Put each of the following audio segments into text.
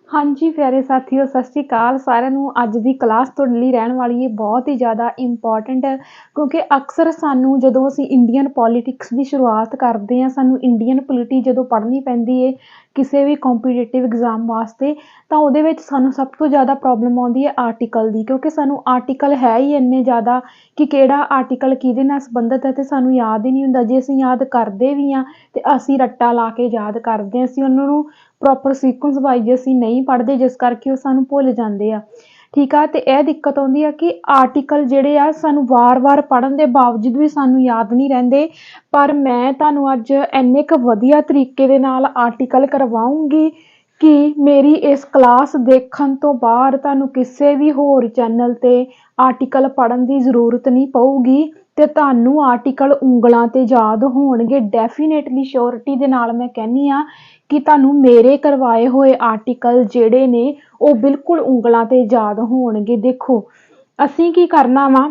हाँ जी प्यारे साथियों, सत श्री अकाल साਰਿਆਂ ਨੂੰ। ਅੱਜ ਦੀ ਕਲਾਸ ਤੁਹਾਡੇ ਲਈ ਰਹਿਣ ਵਾਲੀ ਹੈ ਬਹੁਤ ਹੀ ਜ਼ਿਆਦਾ ਇੰਪੋਰਟੈਂਟ ਹੈ, ਕਿਉਂਕਿ ਅਕਸਰ ਸਾਨੂੰ ਜਦੋਂ ਅਸੀਂ ਇੰਡੀਅਨ ਪੋਲੀਟਿਕਸ ਦੀ ਸ਼ੁਰੂਆਤ ਕਰਦੇ ਹਾਂ, ਸਾਨੂੰ ਇੰਡੀਅਨ ਪੋਲਿਟੀ ਜਦੋਂ ਪੜ੍ਹਨੀ ਪੈਂਦੀ ਹੈ ਕਿਸੇ ਵੀ ਕੰਪੀਟੀਟਿਵ ਐਗਜ਼ਾਮ ਵਾਸਤੇ, ਤਾਂ ਉਹਦੇ ਵਿੱਚ ਸਾਨੂੰ ਸਭ ਤੋਂ ਜ਼ਿਆਦਾ ਪ੍ਰੋਬਲਮ ਆਉਂਦੀ ਹੈ ਆਰਟੀਕਲ ਦੀ, ਕਿਉਂਕਿ ਸਾਨੂੰ ਆਰਟੀਕਲ ਹੈ ਹੀ ਇੰਨੇ ਜ਼ਿਆਦਾ ਕਿ ਕਿਹੜਾ ਆਰਟੀਕਲ ਕਿਹਦੇ ਨਾਲ ਸੰਬੰਧਿਤ ਹੈ ਅਤੇ ਸਾਨੂੰ ਯਾਦ ਹੀ ਨਹੀਂ ਹੁੰਦਾ। ਜੇ ਅਸੀਂ ਯਾਦ ਕਰਦੇ ਵੀ ਹਾਂ ਅਤੇ ਅਸੀਂ ਰੱਟਾ ਲਾ ਕੇ ਯਾਦ ਕਰਦੇ ਹਾਂ, ਅਸੀਂ ਉਹਨਾਂ ਨੂੰ ਪ੍ਰੋਪਰ ਸੀਕੁਐਂਸ ਵਾਈਜ਼ ਅਸੀਂ ਨਹੀਂ ਪੜ੍ਹਦੇ, ਜਿਸ ਕਰਕੇ ਉਹ ਸਾਨੂੰ ਭੁੱਲ ਜਾਂਦੇ ਆ। ਠੀਕ ਆ, ਅਤੇ ਇਹ ਦਿੱਕਤ ਆਉਂਦੀ ਆ ਕਿ ਆਰਟੀਕਲ ਜਿਹੜੇ ਆ ਸਾਨੂੰ ਵਾਰ-ਵਾਰ ਪੜ੍ਹਨ ਦੇ ਬਾਵਜੂਦ ਵੀ ਸਾਨੂੰ ਯਾਦ ਨਹੀਂ ਰਹਿੰਦੇ। ਪਰ ਮੈਂ ਤੁਹਾਨੂੰ ਅੱਜ ਇੰਨੇ ਕੁ ਵਧੀਆ ਤਰੀਕੇ ਦੇ ਨਾਲ ਆਰਟੀਕਲ ਕਰਵਾਊਂਗੀ ਕਿ ਮੇਰੀ ਇਸ ਕਲਾਸ ਦੇਖਣ ਤੋਂ ਬਾਅਦ ਤੁਹਾਨੂੰ ਕਿਸੇ ਵੀ ਹੋਰ ਚੈਨਲ 'ਤੇ ਆਰਟੀਕਲ ਪੜ੍ਹਨ ਦੀ ਜ਼ਰੂਰਤ ਨਹੀਂ ਪਊਗੀ ਅਤੇ ਤੁਹਾਨੂੰ ਆਰਟੀਕਲ ਉਂਗਲਾਂ 'ਤੇ ਯਾਦ ਹੋਣਗੇ। ਡੈਫੀਨੇਟਲੀ ਸ਼ੋਰਿਟੀ ਦੇ ਨਾਲ ਮੈਂ ਕਹਿੰਦੀ ਹਾਂ ਕਿ ਤੁਹਾਨੂੰ ਮੇਰੇ ਕਰਵਾਏ ਹੋਏ ਆਰਟੀਕਲ ਜਿਹੜੇ ਨੇ ਉਹ ਬਿਲਕੁਲ ਉਂਗਲਾਂ 'ਤੇ ਯਾਦ ਹੋਣਗੇ। ਦੇਖੋ ਅਸੀਂ ਕੀ ਕਰਨਾ ਵਾ,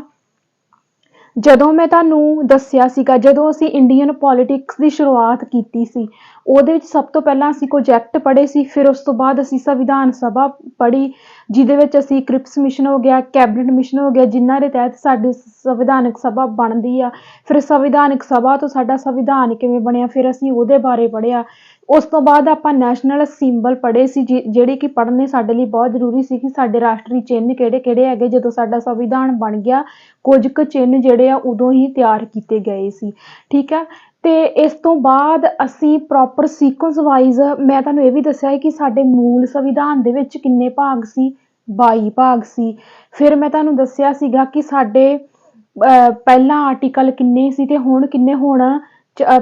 ਜਦੋਂ ਮੈਂ ਤੁਹਾਨੂੰ ਦੱਸਿਆ ਸੀਗਾ, ਜਦੋਂ ਅਸੀਂ ਇੰਡੀਅਨ ਪੋਲੀਟਿਕਸ ਦੀ ਸ਼ੁਰੂਆਤ ਕੀਤੀ ਸੀ, ਉਹਦੇ ਵਿੱਚ ਸਭ ਤੋਂ ਪਹਿਲਾਂ ਅਸੀਂ ਪ੍ਰੋਜੈਕਟ ਪੜ੍ਹੇ ਸੀ, ਫਿਰ ਉਸ ਤੋਂ ਬਾਅਦ ਅਸੀਂ ਸੰਵਿਧਾਨ ਸਭਾ ਪੜ੍ਹੀ, ਜਿਹਦੇ ਵਿੱਚ ਅਸੀਂ ਕ੍ਰਿਪਸ ਮਿਸ਼ਨ ਹੋ ਗਿਆ, ਕੈਬਨਿਟ ਮਿਸ਼ਨ ਹੋ ਗਿਆ, ਜਿਨ੍ਹਾਂ ਦੇ ਤਹਿਤ ਸਾਡੀ ਸੰਵਿਧਾਨਕ ਸਭਾ ਬਣਦੀ ਆ। ਫਿਰ ਸੰਵਿਧਾਨਕ ਸਭਾ ਤੋਂ ਸਾਡਾ ਸੰਵਿਧਾਨ ਕਿਵੇਂ ਬਣਿਆ, ਫਿਰ ਅਸੀਂ ਉਹਦੇ ਬਾਰੇ ਪੜ੍ਹਿਆ। ਉਸ ਤੋਂ ਬਾਅਦ ਆਪਾਂ ਨੈਸ਼ਨਲ ਸਿੰਬਲ ਪੜ੍ਹੇ ਸੀ, ਜਿਹੜੇ ਕਿ ਪੜ੍ਹਨੇ ਸਾਡੇ ਲਈ ਬਹੁਤ ਜ਼ਰੂਰੀ ਸੀ ਕਿ ਸਾਡੇ ਰਾਸ਼ਟਰੀ ਚਿੰਨ੍ਹ ਕਿਹੜੇ ਕਿਹੜੇ ਹੈਗੇ। ਜਦੋਂ ਸਾਡਾ ਸੰਵਿਧਾਨ ਬਣ ਗਿਆ, ਕੁਝ ਕੁ ਚਿੰਨ੍ਹ ਜਿਹੜੇ ਆ ਉਦੋਂ ਹੀ ਤਿਆਰ ਕੀਤੇ ਗਏ ਸੀ। ਠੀਕ ਹੈ, ਅਤੇ ਇਸ ਤੋਂ ਬਾਅਦ ਅਸੀਂ ਪ੍ਰੋਪਰ ਸੀਕੁਐਂਸ ਵਾਈਜ਼ ਮੈਂ ਤੁਹਾਨੂੰ ਇਹ ਵੀ ਦੱਸਿਆ ਹੈ ਕਿ ਸਾਡੇ ਮੂਲ ਸੰਵਿਧਾਨ ਦੇ ਵਿੱਚ ਕਿੰਨੇ ਭਾਗ ਸੀ, 22 ਭਾਗ ਸੀ। ਫਿਰ ਮੈਂ ਤੁਹਾਨੂੰ ਦੱਸਿਆ ਸੀਗਾ ਕਿ ਸਾਡੇ ਪਹਿਲਾਂ ਆਰਟੀਕਲ ਕਿੰਨੇ ਸੀ ਅਤੇ ਹੁਣ ਕਿੰਨੇ ਹੋਣ।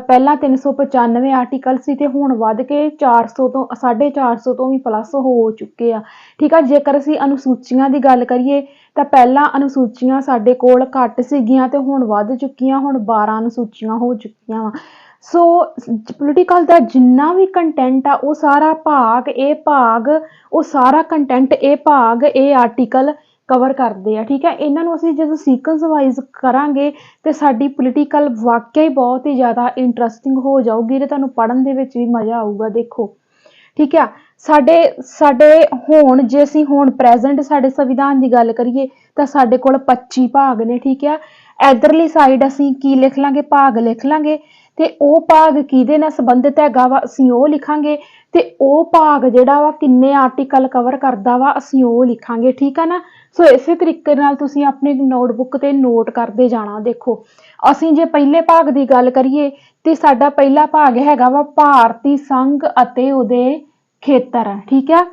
ਪਹਿਲਾਂ 395 ਆਰਟੀਕਲ ਸੀ ਅਤੇ ਹੁਣ ਵੱਧ ਕੇ 400 ਤੋਂ 450 ਤੋਂ ਵੀ ਪਲੱਸ ਹੋ ਚੁੱਕੇ ਆ। ਠੀਕ ਆ, ਜੇਕਰ ਅਸੀਂ ਅਨੁਸੂਚੀਆਂ ਦੀ ਗੱਲ ਕਰੀਏ ਤਾਂ ਪਹਿਲਾਂ ਅਨੁਸੂਚੀਆਂ ਸਾਡੇ ਕੋਲ ਘੱਟ ਸੀਗੀਆਂ ਅਤੇ ਹੁਣ ਵੱਧ ਚੁੱਕੀਆਂ, ਹੁਣ 12 ਅਨੁਸੂਚੀਆਂ ਹੋ ਚੁੱਕੀਆਂ ਵਾ। ਸੋ ਪੋਲੀਟੀਕਲ ਦਾ ਜਿੰਨਾ ਵੀ ਕੰਟੈਂਟ ਆ ਉਹ ਸਾਰਾ ਸਾਰਾ ਕੰਟੈਂਟ ਇਹ ਆਰਟੀਕਲ ਕਵਰ ਕਰਦੇ ਆ। ਠੀਕ ਹੈ, ਇਹਨਾਂ ਨੂੰ ਅਸੀਂ ਜਦੋਂ ਸੀਕੁਐਂਸ ਵਾਈਜ਼ ਕਰਾਂਗੇ ਅਤੇ ਸਾਡੀ ਪੋਲੀਟੀਕਲ ਵਾਕਿਆ ਹੀ ਬਹੁਤ ਹੀ ਜ਼ਿਆਦਾ ਇੰਟਰਸਟਿੰਗ ਹੋ ਜਾਊਗੀ ਅਤੇ ਤੁਹਾਨੂੰ ਪੜ੍ਹਨ ਦੇ ਵਿੱਚ ਵੀ ਮਜ਼ਾ ਆਊਗਾ। ਦੇਖੋ ਠੀਕ ਆ, ਸਾਡੇ ਜੇ ਅਸੀਂ ਹੁਣ ਪ੍ਰੈਜ਼ੈਂਟ ਸਾਡੇ ਸੰਵਿਧਾਨ ਦੀ ਗੱਲ ਕਰੀਏ ਤਾਂ ਸਾਡੇ ਕੋਲ 25 ਭਾਗ ਨੇ। ਠੀਕ ਆ, ਇੱਧਰਲੀ ਸਾਈਡ ਅਸੀਂ ਕੀ ਲਿਖ ਲਾਂਗੇ, ਭਾਗ ਲਿਖ ਲਾਂਗੇ, ਅਤੇ ਉਹ ਭਾਗ ਕਿਹਦੇ ਨਾਲ ਸੰਬੰਧਿਤ ਹੈਗਾ ਵਾ ਅਸੀਂ ਉਹ ਲਿਖਾਂਗੇ, ਅਤੇ ਉਹ ਭਾਗ ਜਿਹੜਾ ਵਾ ਕਿੰਨੇ ਆਰਟੀਕਲ ਕਵਰ ਕਰਦਾ ਵਾ ਅਸੀਂ ਉਹ ਲਿਖਾਂਗੇ। ਠੀਕ ਆ ਨਾ। ਸੋ ਇਸੇ ਤਰੀਕੇ ਨਾਲ ਤੁਸੀਂ ਆਪਣੀ ਨੋਟਬੁੱਕ 'ਤੇ ਨੋਟ ਕਰਦੇ ਜਾਣਾ। ਦੇਖੋ ਅਸੀਂ ਜੇ ਪਹਿਲੇ ਭਾਗ ਦੀ ਗੱਲ ਕਰੀਏ ਤੇ ਸਾਡਾ ਪਹਿਲਾ ਭਾਗ ਹੈਗਾ ਵਾ ਭਾਰਤੀ ਸੰਘ ਅਤੇ ਉਹਦੇ ਖੇਤਰ। ਠੀਕ ਆ,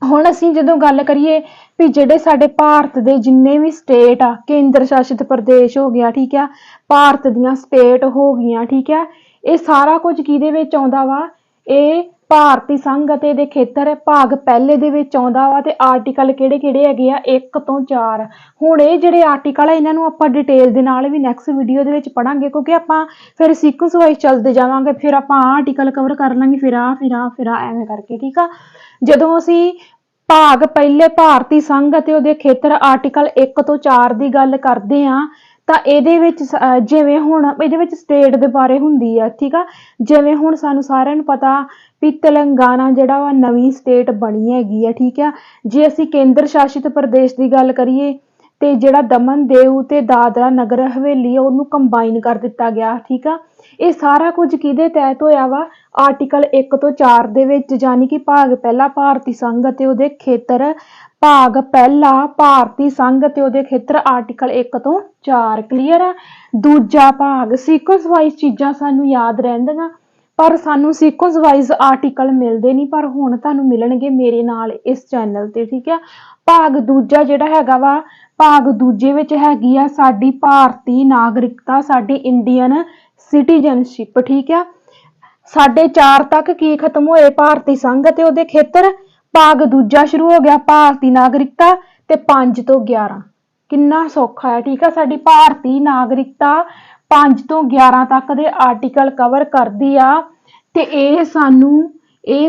ਹੁਣ ਅਸੀਂ ਜਦੋਂ ਗੱਲ ਕਰੀਏ ਵੀ ਜਿਹੜੇ ਸਾਡੇ ਭਾਰਤ ਦੇ ਜਿੰਨੇ ਵੀ ਸਟੇਟ ਆ, ਕੇਂਦਰ ਸ਼ਾਸਿਤ ਪ੍ਰਦੇਸ਼ ਹੋ ਗਿਆ, ਠੀਕ ਆ, ਭਾਰਤ ਦੀਆਂ ਸਟੇਟ ਹੋ ਗਈਆਂ, ਠੀਕ ਆ, ਇਹ ਸਾਰਾ ਕੁਝ ਕਿਹਦੇ ਵਿੱਚ ਆਉਂਦਾ ਵਾ, ਇਹ ਭਾਰਤੀ ਸੰਘ ਅਤੇ ਇਹਦੇ ਖੇਤਰ ਭਾਗ ਪਹਿਲੇ ਦੇ ਵਿੱਚ ਆਉਂਦਾ ਵਾ। ਤੇ ਆਰਟੀਕਲ ਕਿਹੜੇ ਕਿਹੜੇ ਹੈਗੇ ਆ, 1 ਤੋਂ 4। ਹੁਣ ਇਹ ਜਿਹੜੇ ਆਰਟੀਕਲ ਆ ਇਹਨਾਂ ਨੂੰ ਆਪਾਂ ਡਿਟੇਲ ਦੇ ਨਾਲ ਵੀ ਨੈਕਸਟ ਵੀਡੀਓ ਦੇ ਵਿੱਚ ਪੜਾਂਗੇ, ਕਿਉਂਕਿ ਆਪਾਂ ਫਿਰ ਸੀਕੁਐਂਸ ਵਾਈਜ਼ ਚੱਲਦੇ ਜਾਵਾਂਗੇ। ਫਿਰ ਆਪਾਂ ਆਰਟੀਕਲ ਕਵਰ ਕਰ ਲਾਂਗੇ, ਫਿਰ ਐਵੇਂ ਕਰਕੇ। ਠੀਕ ਆ, ਜਦੋਂ ਅਸੀਂ ਭਾਗ ਪਹਿਲੇ ਭਾਰਤੀ ਸੰਘ ਅਤੇ ਉਹਦੇ ਖੇਤਰ ਆਰਟੀਕਲ 1 ਤੋਂ 4 ਦੀ ਗੱਲ ਕਰਦੇ ਹਾਂ ਤਾਂ ਇਹਦੇ ਵਿੱਚ ਜਿਵੇਂ ਹੁਣ ਇਹਦੇ ਵਿੱਚ ਸਟੇਟ ਦੇ ਬਾਰੇ ਹੁੰਦੀ ਆ। ਠੀਕ ਆ, ਜਿਵੇਂ ਹੁਣ ਸਾਨੂੰ ਸਾਰਿਆਂ ਨੂੰ ਪਤਾ ਵੀ ਤੇਲੰਗਾਨਾ ਜਿਹੜਾ ਵਾ ਨਵੀਂ ਸਟੇਟ ਬਣੀ ਹੈਗੀ ਆ। ਠੀਕ ਆ, ਜੇ ਅਸੀਂ ਕੇਂਦਰ ਸ਼ਾਸਿਤ ਪ੍ਰਦੇਸ਼ ਦੀ ਗੱਲ ਕਰੀਏ ਤੇ ਜਿਹੜਾ ਦਮਨ ਦਿਊ ਤੇ ਦਾਦਰਾ ਨਗਰ ਹਵੇਲੀ ਆ ਉਹਨੂੰ ਕੰਬਾਈਨ ਕਰ ਦਿੱਤਾ ਗਿਆ। ਠੀਕ ਆ, ਇਹ ਸਾਰਾ ਕੁਝ ਕਿਹਦੇ ਤਹਿਤ ਹੋਇਆ ਵਾ, ਆਰਟੀਕਲ 1 ਤੋਂ 4 ਦੇ ਵਿੱਚ, ਯਾਨੀ ਕਿ ਭਾਗ ਪਹਿਲਾ ਭਾਰਤੀ ਸੰਘ ਅਤੇ ਉਹਦੇ ਖੇਤਰ, ਭਾਗ ਪਹਿਲਾ ਭਾਰਤੀ ਸੰਘ ਅਤੇ ਉਹਦੇ ਖੇਤਰ ਆਰਟੀਕਲ 1 ਤੋਂ 4। ਕਲੀਅਰ ਆ। ਦੂਜਾ ਭਾਗ ਸੀਕੁਐਂਸ ਵਾਈਜ਼ ਚੀਜ਼ਾਂ ਸਾਨੂੰ ਯਾਦ ਰਹਿੰਦੀਆਂ, ਪਰ ਸਾਨੂੰ ਸੀਕੁਐਂਸ ਵਾਈਜ਼ ਆਰਟੀਕਲ ਮਿਲਦੇ ਨਹੀਂ, ਪਰ ਹੁਣ ਤੁਹਾਨੂੰ ਮਿਲਣਗੇ ਮੇਰੇ ਨਾਲ ਇਸ ਚੈਨਲ 'ਤੇ। ਠੀਕ ਆ, ਭਾਗ ਦੂਜਾ ਜਿਹੜਾ ਹੈਗਾ ਵਾ, ਭਾਗ ਦੂਜੇ ਵਿੱਚ ਹੈਗੀ ਆ ਸਾਡੀ ਭਾਰਤੀ ਨਾਗਰਿਕਤਾ, ਸਾਡੀ ਇੰਡੀਅਨ ਸਿਟੀਜ਼ਨਸ਼ਿਪ। ਠੀਕ ਆ, 4.5 ਤੱਕ ਕੀ ਖਤਮ ਹੋਏ, ਭਾਰਤੀ ਸੰਘ ਅਤੇ ਉਹਦੇ ਖੇਤਰ, ਭਾਗ ਦੂਜਾ ਸ਼ੁਰੂ ਹੋ ਗਿਆ ਭਾਰਤੀ ਨਾਗਰਿਕਤਾ, ਤੇ 5 ਤੋਂ 11। ਕਿੰਨਾ ਸੌਖਾ ਹੈ। ਠੀਕ ਆ, ਸਾਡੀ ਭਾਰਤੀ ਨਾਗਰਿਕਤਾ 5 ਤੋਂ 11 ਤੱਕ ਦੇ ਆਰਟੀਕਲ ਕਵਰ ਕਰਦੀ ਆ, ਤੇ ਇਹ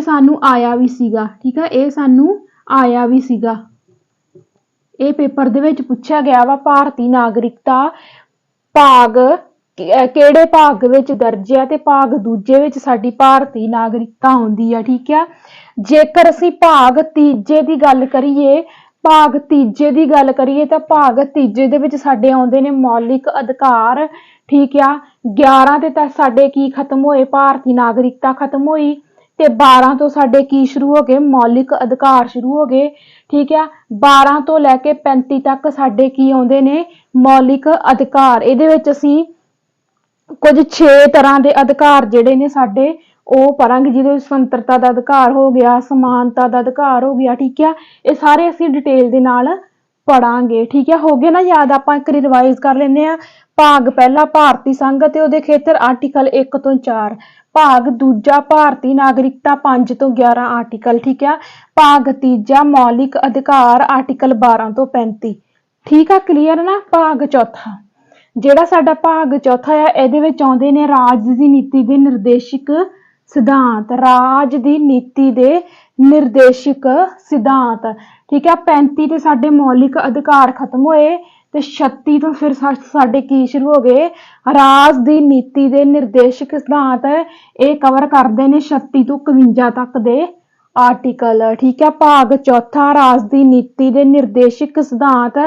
ਸਾਨੂੰ ਆਇਆ ਵੀ ਸੀਗਾ। ਠੀਕ ਆ, ਇਹ ਸਾਨੂੰ ਆਇਆ ਵੀ ਸੀਗਾ, ਇਹ ਪੇਪਰ ਦੇ ਵਿੱਚ ਪੁੱਛਿਆ ਗਿਆ ਵਾ। ਭਾਰਤੀ ਨਾਗਰਿਕਤਾ ਭਾਗ ਕਿਹੜੇ ਭਾਗ ਵਿੱਚ ਦਰਜ ਆ ਤੇ ਭਾਗ ਦੂਜੇ ਵਿੱਚ ਸਾਡੀ ਭਾਰਤੀ ਨਾਗਰਿਕਤਾ ਆਉਂਦੀ ਆ। ਠੀਕ ਆ, ਜੇਕਰ ਅਸੀਂ ਭਾਗ ਤੀਜੇ ਦੀ ਗੱਲ ਕਰੀਏ ਤਾਂ ਭਾਗ ਤੀਜੇ ਦੇ ਵਿੱਚ ਸਾਡੇ ਆਉਂਦੇ ਨੇ ਮੌਲਿਕ ਅਧਿਕਾਰ। ਠੀਕ ਆ, 11 ਤੇ ਤਾਂ ਸਾਡੇ ਕੀ ਖਤਮ ਹੋਏ, ਭਾਰਤੀ ਨਾਗਰਿਕਤਾ ਖਤਮ ਹੋਈ ਤੇ 12 ਤੋਂ ਸਾਡੇ ਕੀ ਸ਼ੁਰੂ ਹੋ ਗਏ, ਮੌਲਿਕ ਅਧਿਕਾਰ ਸ਼ੁਰੂ ਹੋ ਗਏ। ਠੀਕ ਆ, 12 ਤੋਂ ਲੈ ਕੇ 35 ਤੱਕ ਸਾਡੇ ਕੀ ਆਉਂਦੇ ਨੇ, ਮੌਲਿਕ ਅਧਿਕਾਰ। ਇਹਦੇ ਵਿੱਚ ਅਸੀਂ ਕੁਝ 6 ਤਰ੍ਹਾਂ ਦੇ ਅਧਿਕਾਰ ਜਿਹੜੇ ਨੇ ਸਾਡੇ ਉਹ ਪੜਾਂਗੇ, ਜਿਹਦੇ ਵਿੱਚ ਸੁਤੰਤਰਤਾ ਦਾ ਅਧਿਕਾਰ ਹੋ ਗਿਆ, ਸਮਾਨਤਾ ਦਾ ਅਧਿਕਾਰ ਹੋ ਗਿਆ। ਠੀਕ ਆ, ਇਹ ਸਾਰੇ ਅਸੀਂ ਡਿਟੇਲ ਦੇ ਨਾਲ ਪੜਾਂਗੇ। ਠੀਕ ਆ, ਹੋ ਗਏ ਨਾ ਯਾਦ। ਆਪਾਂ ਇੱਕ ਰਿਵਾਈਜ਼ ਕਰ ਲੈਂਦੇ ਆ। ਭਾਗ ਪਹਿਲਾ ਭਾਰਤੀ ਸੰਘ ਅਤੇ ਉਹਦੇ ਖੇਤਰ ਆਰਟੀਕਲ 1 ਤੋਂ 4। ਭਾਗ ਦੂਜਾ ਭਾਰਤੀ ਨਾਗਰਿਕਤਾ 5 ਤੋਂ 11 ਆਰਟੀਕਲ। ਠੀਕ ਆ, ਭਾਗ ਤੀਜਾ ਮੌਲਿਕ ਅਧਿਕਾਰ ਆਰਟੀਕਲ 12 ਤੋਂ 35। ਠੀਕ ਆ, ਕਲੀਅਰ ਨਾ। ਭਾਗ ਚੌਥਾ, ਜਿਹੜਾ ਸਾਡਾ ਭਾਗ ਚੌਥਾ ਆ, ਇਹਦੇ ਵਿੱਚ ਆਉਂਦੇ ਨੇ ਰਾਜ ਦੀ ਨੀਤੀ ਦੇ ਨਿਰਦੇਸ਼ਕ ਸਿਧਾਂਤ। ਰਾਜ ਦੀ ਨੀਤੀ ਦੇ ਨਿਰਦੇਸ਼ਕ ਸਿਧਾਂਤ। ਠੀਕ ਆ, 35 ਤੇ ਸਾਡੇ ਮੌਲਿਕ ਅਧਿਕਾਰ ਖਤਮ ਹੋਏ ਤੇ 36 ਤੋਂ ਫਿਰ ਸਾਡੇ ਕੀ ਸ਼ੁਰੂ ਹੋ ਗਏ, ਰਾਜ ਦੀ ਨੀਤੀ ਦੇ ਨਿਰਦੇਸ਼ਕ ਸਿਧਾਂਤ। ਇਹ ਕਵਰ ਕਰਦੇ ਨੇ 36 ਤੋਂ 51 ਤੱਕ ਦੇ ਆਰਟੀਕਲ। ਠੀਕ ਹੈ, ਭਾਗ ਚੌਥਾ ਰਾਜ ਦੀ ਨੀਤੀ ਦੇ ਨਿਰਦੇਸ਼ਕ ਸਿਧਾਂਤ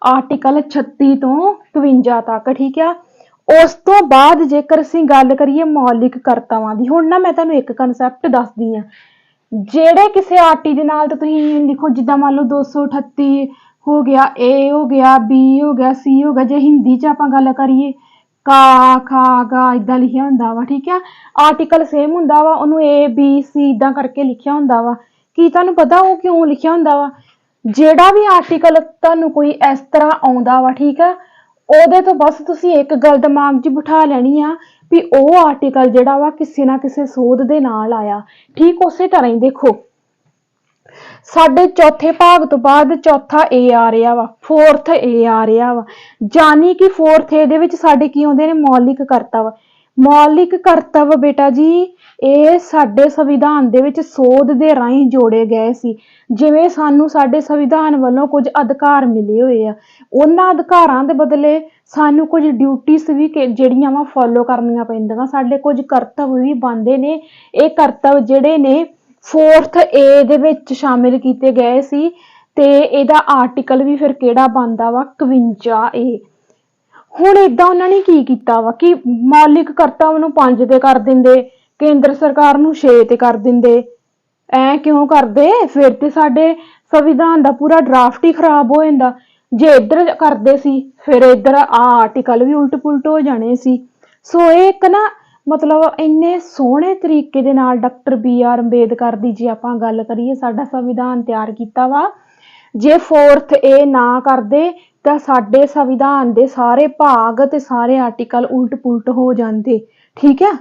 ਆਰਟੀਕਲ 36 ਤੋਂ 52 ਤੱਕ। ਠੀਕ ਹੈ, ਉਸ ਤੋਂ ਬਾਅਦ ਜੇਕਰ ਅਸੀਂ ਗੱਲ ਕਰੀਏ ਮੌਲਿਕ ਕਰਤੱਵਾਂ ਦੀ, ਹੁਣ ਨਾ ਮੈਂ ਤੁਹਾਨੂੰ ਇੱਕ ਕਨਸੈਪਟ ਦੱਸਦੀ ਆ। ਜਿਹੜੇ ਕਿਸੇ ਆਰਟੀ ਦੇ ਨਾਲ ਤਾਂ ਤੁਸੀਂ ਲਿਖੋ, ਜਿੱਦਾਂ ਮੰਨ ਲਓ 238 ਹੋ ਗਿਆ, ਏ ਹੋ ਗਿਆ, ਬੀ ਹੋ ਗਿਆ, ਸੀ ਹੋ ਗਿਆ। ਜੇ ਹਿੰਦੀ 'ਚ ਆਪਾਂ ਗੱਲ ਕਰੀਏ, ਕਾ, ਖਾ, ਗਾ ਏਦਾਂ ਲਿਖਿਆ ਹੁੰਦਾ ਵਾ। ਠੀਕ ਆ, ਆਰਟੀਕਲ ਸੇਮ ਹੁੰਦਾ ਵਾ, ਉਹਨੂੰ ਏ ਬੀ ਸੀ ਏਦਾਂ ਕਰਕੇ ਲਿਖਿਆ ਹੁੰਦਾ ਵਾ। ਕੀ ਤੁਹਾਨੂੰ ਪਤਾ ਉਹ ਕਿਉਂ ਲਿਖਿਆ ਹੁੰਦਾ ਵਾ? ਜਿਹੜਾ ਵੀ ਆਰਟੀਕਲ ਤੁਹਾਨੂੰ ਕੋਈ ਇਸ ਤਰ੍ਹਾਂ ਆਉਂਦਾ ਵਾ, ਠੀਕ ਆ, ਉਹਦੇ ਤੋਂ ਬਸ ਤੁਸੀਂ ਇੱਕ ਗੱਲ ਦਿਮਾਗ 'ਚ ਬਿਠਾ ਲੈਣੀ ਆ ਵੀ ਉਹ ਆਰਟੀਕਲ ਜਿਹੜਾ ਵਾ ਕਿਸੇ ਨਾ ਕਿਸੇ ਸੋਧ ਦੇ ਨਾਲ ਆਇਆ। ਠੀਕ ਉਸੇ ਤਰ੍ਹਾਂ ਹੀ ਦੇਖੋ, ਸਾਡੇ ਚੌਥੇ ਭਾਗ ਤੋਂ ਬਾਅਦ ਚੌਥਾ ਏ ਆ ਰਿਹਾ ਵਾ, ਫੋਰਥ ਏ ਆ ਰਿਹਾ ਵਾ, ਜਾਨੀ ਕਿ ਫੋਰਥ ਏ ਦੇ ਵਿੱਚ ਸਾਡੇ ਕੀ ਆਉਂਦੇ ਨੇ, ਮੌਲਿਕ ਕਰਤੱਵ। ਮੌਲਿਕ ਕਰਤੱਵ ਬੇਟਾ ਜੀ ਇਹ ਸਾਡੇ ਸੰਵਿਧਾਨ ਦੇ ਵਿੱਚ ਸੋਧ ਦੇ ਰਾਹੀਂ ਜੋੜੇ ਗਏ ਸੀ। ਜਿਵੇਂ ਸਾਨੂੰ ਸਾਡੇ ਸੰਵਿਧਾਨ ਵੱਲੋਂ ਕੁਝ ਅਧਿਕਾਰ ਮਿਲੇ ਹੋਏ ਆ, ਉਹਨਾਂ ਅਧਿਕਾਰਾਂ ਦੇ ਬਦਲੇ ਸਾਨੂੰ ਕੁਝ ਡਿਊਟੀਆਂ ਵੀ ਜਿਹੜੀਆਂ ਵਾ ਫੋਲੋ ਕਰਨੀਆਂ ਪੈਂਦੀਆਂ, ਸਾਡੇ ਕੁਝ ਕਰਤੱਵ ਵੀ ਬਣਦੇ ਨੇ। ਇਹ ਕਰਤੱਵ ਜਿਹੜੇ ਨੇ ਫੋਰਥ ਏ ਦੇ ਵਿੱਚ ਸ਼ਾਮਿਲ ਕੀਤੇ ਗਏ ਸੀ ਤੇ ਇਹਦਾ ਆਰਟੀਕਲ ਵੀ ਫਿਰ ਕਿਹੜਾ ਬਣਦਾ ਵਾ, 51 ਏ। ਹੁਣ ਏਦਾਂ ਉਹਨਾਂ ਨੇ ਕੀ ਕੀਤਾ ਵਾ ਕਿ ਮੌਲਿਕ ਕਰਤੱਵ ਨੂੰ 5 ਤੇ ਕਰ ਦਿੰਦੇ, ਕੇਂਦਰ ਸਰਕਾਰ ਨੂੰ 6 ਤੇ ਕਰ ਦਿੰਦੇ। ਐ ਕਿਉਂ ਕਰਦੇ? ਫਿਰ ਤੇ ਸਾਡੇ ਸੰਵਿਧਾਨ ਦਾ ਪੂਰਾ ਡਰਾਫਟ ਹੀ ਖਰਾਬ ਹੋ ਜਾਂਦਾ। ਜੇ ਇੱਧਰ ਕਰਦੇ ਸੀ ਫਿਰ ਇੱਧਰ ਆਰਟੀਕਲ ਵੀ ਉਲਟ ਪੁਲਟ ਹੋ ਜਾਣੇ ਸੀ। ਸੋ ਇਹ ਇੱਕ ਨਾ ਮਤਲਬ ਇੰਨੇ ਸੋਹਣੇ ਤਰੀਕੇ ਦੇ ਨਾਲ ਡਾਕਟਰ BR ਅੰਬੇਦਕਰ ਦੀ ਜੇ ਆਪਾਂ ਗੱਲ ਕਰੀਏ ਸਾਡਾ ਸੰਵਿਧਾਨ ਤਿਆਰ ਕੀਤਾ ਵਾ। ਜੇ ਫੋਰਥ ਏ ਨਾ ਕਰਦੇ ਤਾਂ ਸਾਡੇ ਸੰਵਿਧਾਨ ਦੇ ਸਾਰੇ ਭਾਗ ਤੇ ਸਾਰੇ ਆਰਟੀਕਲ ਉਲਟ ਪੁਲਟ ਹੋ ਜਾਂਦੇ। ਠੀਕ ਹੈ,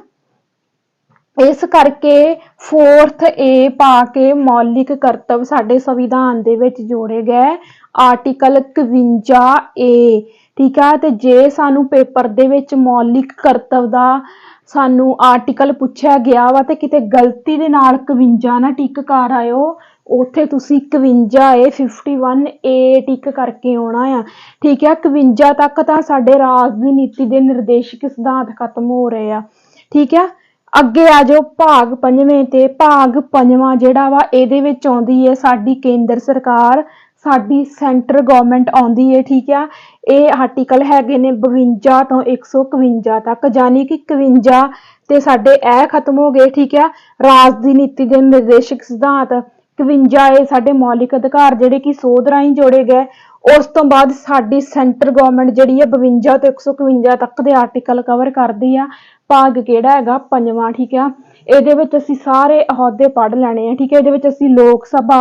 ਇਸ ਕਰਕੇ ਫੋਰਥ ਏ ਪਾ ਕੇ ਮੌਲਿਕ ਕਰਤੱਵ ਸਾਡੇ ਸੰਵਿਧਾਨ ਦੇ ਵਿੱਚ ਜੋੜੇ ਗਏ, ਆਰਟੀਕਲ 51 ਏ। ਠੀਕ ਆ, ਤੇ ਜੇ ਸਾਨੂੰ ਪੇਪਰ ਦੇ ਵਿੱਚ ਮੌਲਿਕ ਕਰਤੱਵ ਦਾ ਸਾਨੂੰ ਆਰਟੀਕਲ ਪੁੱਛਿਆ ਗਿਆ ਵਾ ਤੇ ਕਿਤੇ ਗਲਤੀ ਦੇ ਨਾਲ 51 ਨਾ ਟਿਕ ਕਰ ਆਇਓ, ਉੱਥੇ ਤੁਸੀਂ 51 ਏ 51 ਏ ਟਿਕ ਕਰਕੇ ਆਉਣਾ ਆ। ਠੀਕ ਆ, 51 ਤੱਕ ਤਾਂ ਸਾਡੇ ਰਾਜ ਦੀ ਨੀਤੀ ਦੇ ਨਿਰਦੇਸ਼ਕ ਸਿਧਾਂਤ ਖਤਮ ਹੋ ਰਹੇ ਆ। ਠੀਕ ਆ, ਅੱਗੇ ਆ ਜਾਓ ਭਾਗ 5ਵੇਂ ਤੇ। ਭਾਗ 5ਵਾਂ ਜਿਹੜਾ ਵਾ ਇਹਦੇ ਵਿੱਚ ਆਉਂਦੀ ਹੈ ਸਾਡੀ ਕੇਂਦਰ ਸਰਕਾਰ, ਸਾਡੀ ਸੈਂਟਰ ਗਵਰਨਮੈਂਟ ਆਉਂਦੀ ਹੈ। ਠੀਕ ਆ, ਇਹ ਆਰਟੀਕਲ ਹੈਗੇ ਨੇ 52 ਤੋਂ 151 ਤੱਕ, ਜਾਨੀ ਕਿ 51 ਤੇ ਸਾਡੇ ਇਹ ਖਤਮ ਹੋ ਗਏ। ਠੀਕ ਆ, ਰਾਜ ਦੀ ਨੀਤੀ ਦੇ ਨਿਰਦੇਸ਼ਕ ਸਿਧਾਂਤ। 51 ਇਹ ਸਾਡੇ ਮੌਲਿਕ ਅਧਿਕਾਰ ਜਿਹੜੇ ਕਿ ਸੋਧ ਰਾਹੀਂ ਜੋੜੇ ਗਏ। ਉਸ ਤੋਂ ਬਾਅਦ ਸਾਡੀ ਸੈਂਟਰ ਗਵਰਨਮੈਂਟ ਜਿਹੜੀ ਹੈ 52 ਤੋਂ 151 ਤੱਕ ਦੇ ਆਰਟੀਕਲ ਕਵਰ ਕਰਦੀ ਆ। ਭਾਗ ਕਿਹੜਾ ਹੈਗਾ, 5ਵਾਂ। ਠੀਕ ਆ, ਇਹਦੇ ਵਿੱਚ ਅਸੀਂ ਸਾਰੇ ਅਹੁਦੇ ਪੜ੍ਹ ਲੈਣੇ ਆ। ਠੀਕ ਹੈ, ਇਹਦੇ ਵਿੱਚ ਅਸੀਂ ਲੋਕ ਸਭਾ,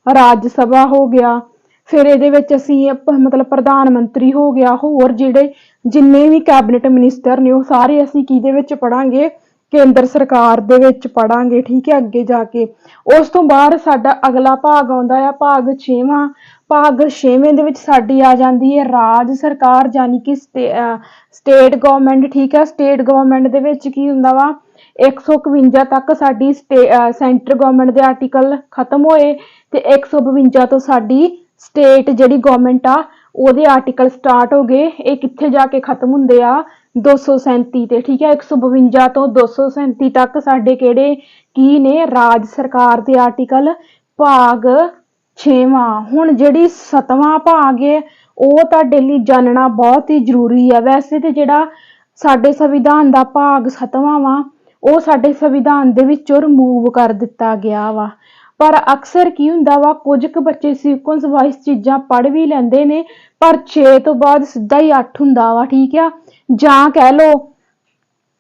ਰਾਜ ਸਭਾ ਹੋ ਗਿਆ, ਫਿਰ ਇਹਦੇ ਵਿੱਚ ਅਸੀਂ ਮਤਲਬ ਪ੍ਰਧਾਨ ਮੰਤਰੀ ਹੋ ਗਿਆ, ਹੋਰ ਜਿਹੜੇ ਜਿੰਨੇ ਵੀ ਕੈਬਨਿਟ ਮਿਨਿਸਟਰ ਨੇ ਉਹ ਸਾਰੇ ਅਸੀਂ ਕਿਹਦੇ ਵਿੱਚ ਪੜਾਂਗੇ, ਕੇਂਦਰ ਸਰਕਾਰ ਦੇ ਵਿੱਚ ਪੜਾਂਗੇ। ਠੀਕ ਹੈ, ਅੱਗੇ ਜਾ ਕੇ ਉਸ ਤੋਂ ਬਾਅਦ ਸਾਡਾ ਅਗਲਾ ਭਾਗ ਆਉਂਦਾ ਆ ਭਾਗ 6ਵਾਂ। ਭਾਗ 6ਵੇਂ ਦੇ ਵਿੱਚ ਸਾਡੀ ਆ ਜਾਂਦੀ ਹੈ ਰਾਜ ਸਰਕਾਰ, ਜਾਨੀ ਕਿ ਸਟੇਟ ਗਵਰਨਮੈਂਟ। ਠੀਕ ਹੈ, ਸਟੇਟ ਗਵਰਨਮੈਂਟ ਦੇ ਵਿੱਚ ਕੀ ਹੁੰਦਾ ਵਾ, 151 ਤੱਕ ਸਾਡੀ ਸੈਂਟਰ ਗਵਰਨਮੈਂਟ ਦੇ ਆਰਟੀਕਲ ਖਤਮ ਹੋਏ ਤੇ 152 ਤੋਂ ਸਾਡੀ ਸਟੇਟ ਜਿਹੜੀ ਗਵਰਨਮੈਂਟ ਆ ਉਹਦੇ ਆਰਟੀਕਲ ਸਟਾਰਟ ਹੋ ਗਏ। ਇਹ ਕਿੱਥੇ ਜਾ ਕੇ ਖਤਮ ਹੁੰਦੇ ਆ, 237 ਤੇ, ਠੀਕ ਹੈ। 152 ਤੋਂ 237 ਤੱਕ ਸਾਡੇ ਕਿਹੜੇ ਕੀ ਨੇ, ਰਾਜ ਸਰਕਾਰ ਦੇ ਆਰਟੀਕਲ। ਭਾਗ 6ਵਾਂ, ਹੁਣ ਜਿਹੜੀ 7ਵਾਂ ਭਾਗ ਹੈ ਉਹ ਤੁਹਾਡੇ ਲਈ ਜਾਣਨਾ ਬਹੁਤ ਹੀ ਜ਼ਰੂਰੀ ਹੈ। ਵੈਸੇ ਤੇ ਜਿਹੜਾ ਸਾਡੇ ਸੰਵਿਧਾਨ ਦਾ ਭਾਗ 7ਵਾਂ ਵਾ ਉਹ ਸਾਡੇ ਸੰਵਿਧਾਨ ਦੇ ਵਿੱਚੋਂ ਰਿਮੂਵ ਕਰ ਦਿੱਤਾ ਗਿਆ ਵਾ, ਪਰ ਅਕਸਰ ਕੀ ਹੁੰਦਾ ਵਾ, ਕੁਝ ਕੁ ਬੱਚੇ ਸੀਕੁਐਂਸ ਵਾਈਜ਼ ਚੀਜ਼ਾਂ ਪੜ੍ਹ ਵੀ ਲੈਂਦੇ ਨੇ, ਪਰ 6 ਤੋਂ ਬਾਅਦ ਸਿੱਧਾ ਹੀ 8 ਹੁੰਦਾ ਵਾ, ਠੀਕ ਆ। ਜਾਂ ਕਹਿ ਲਓ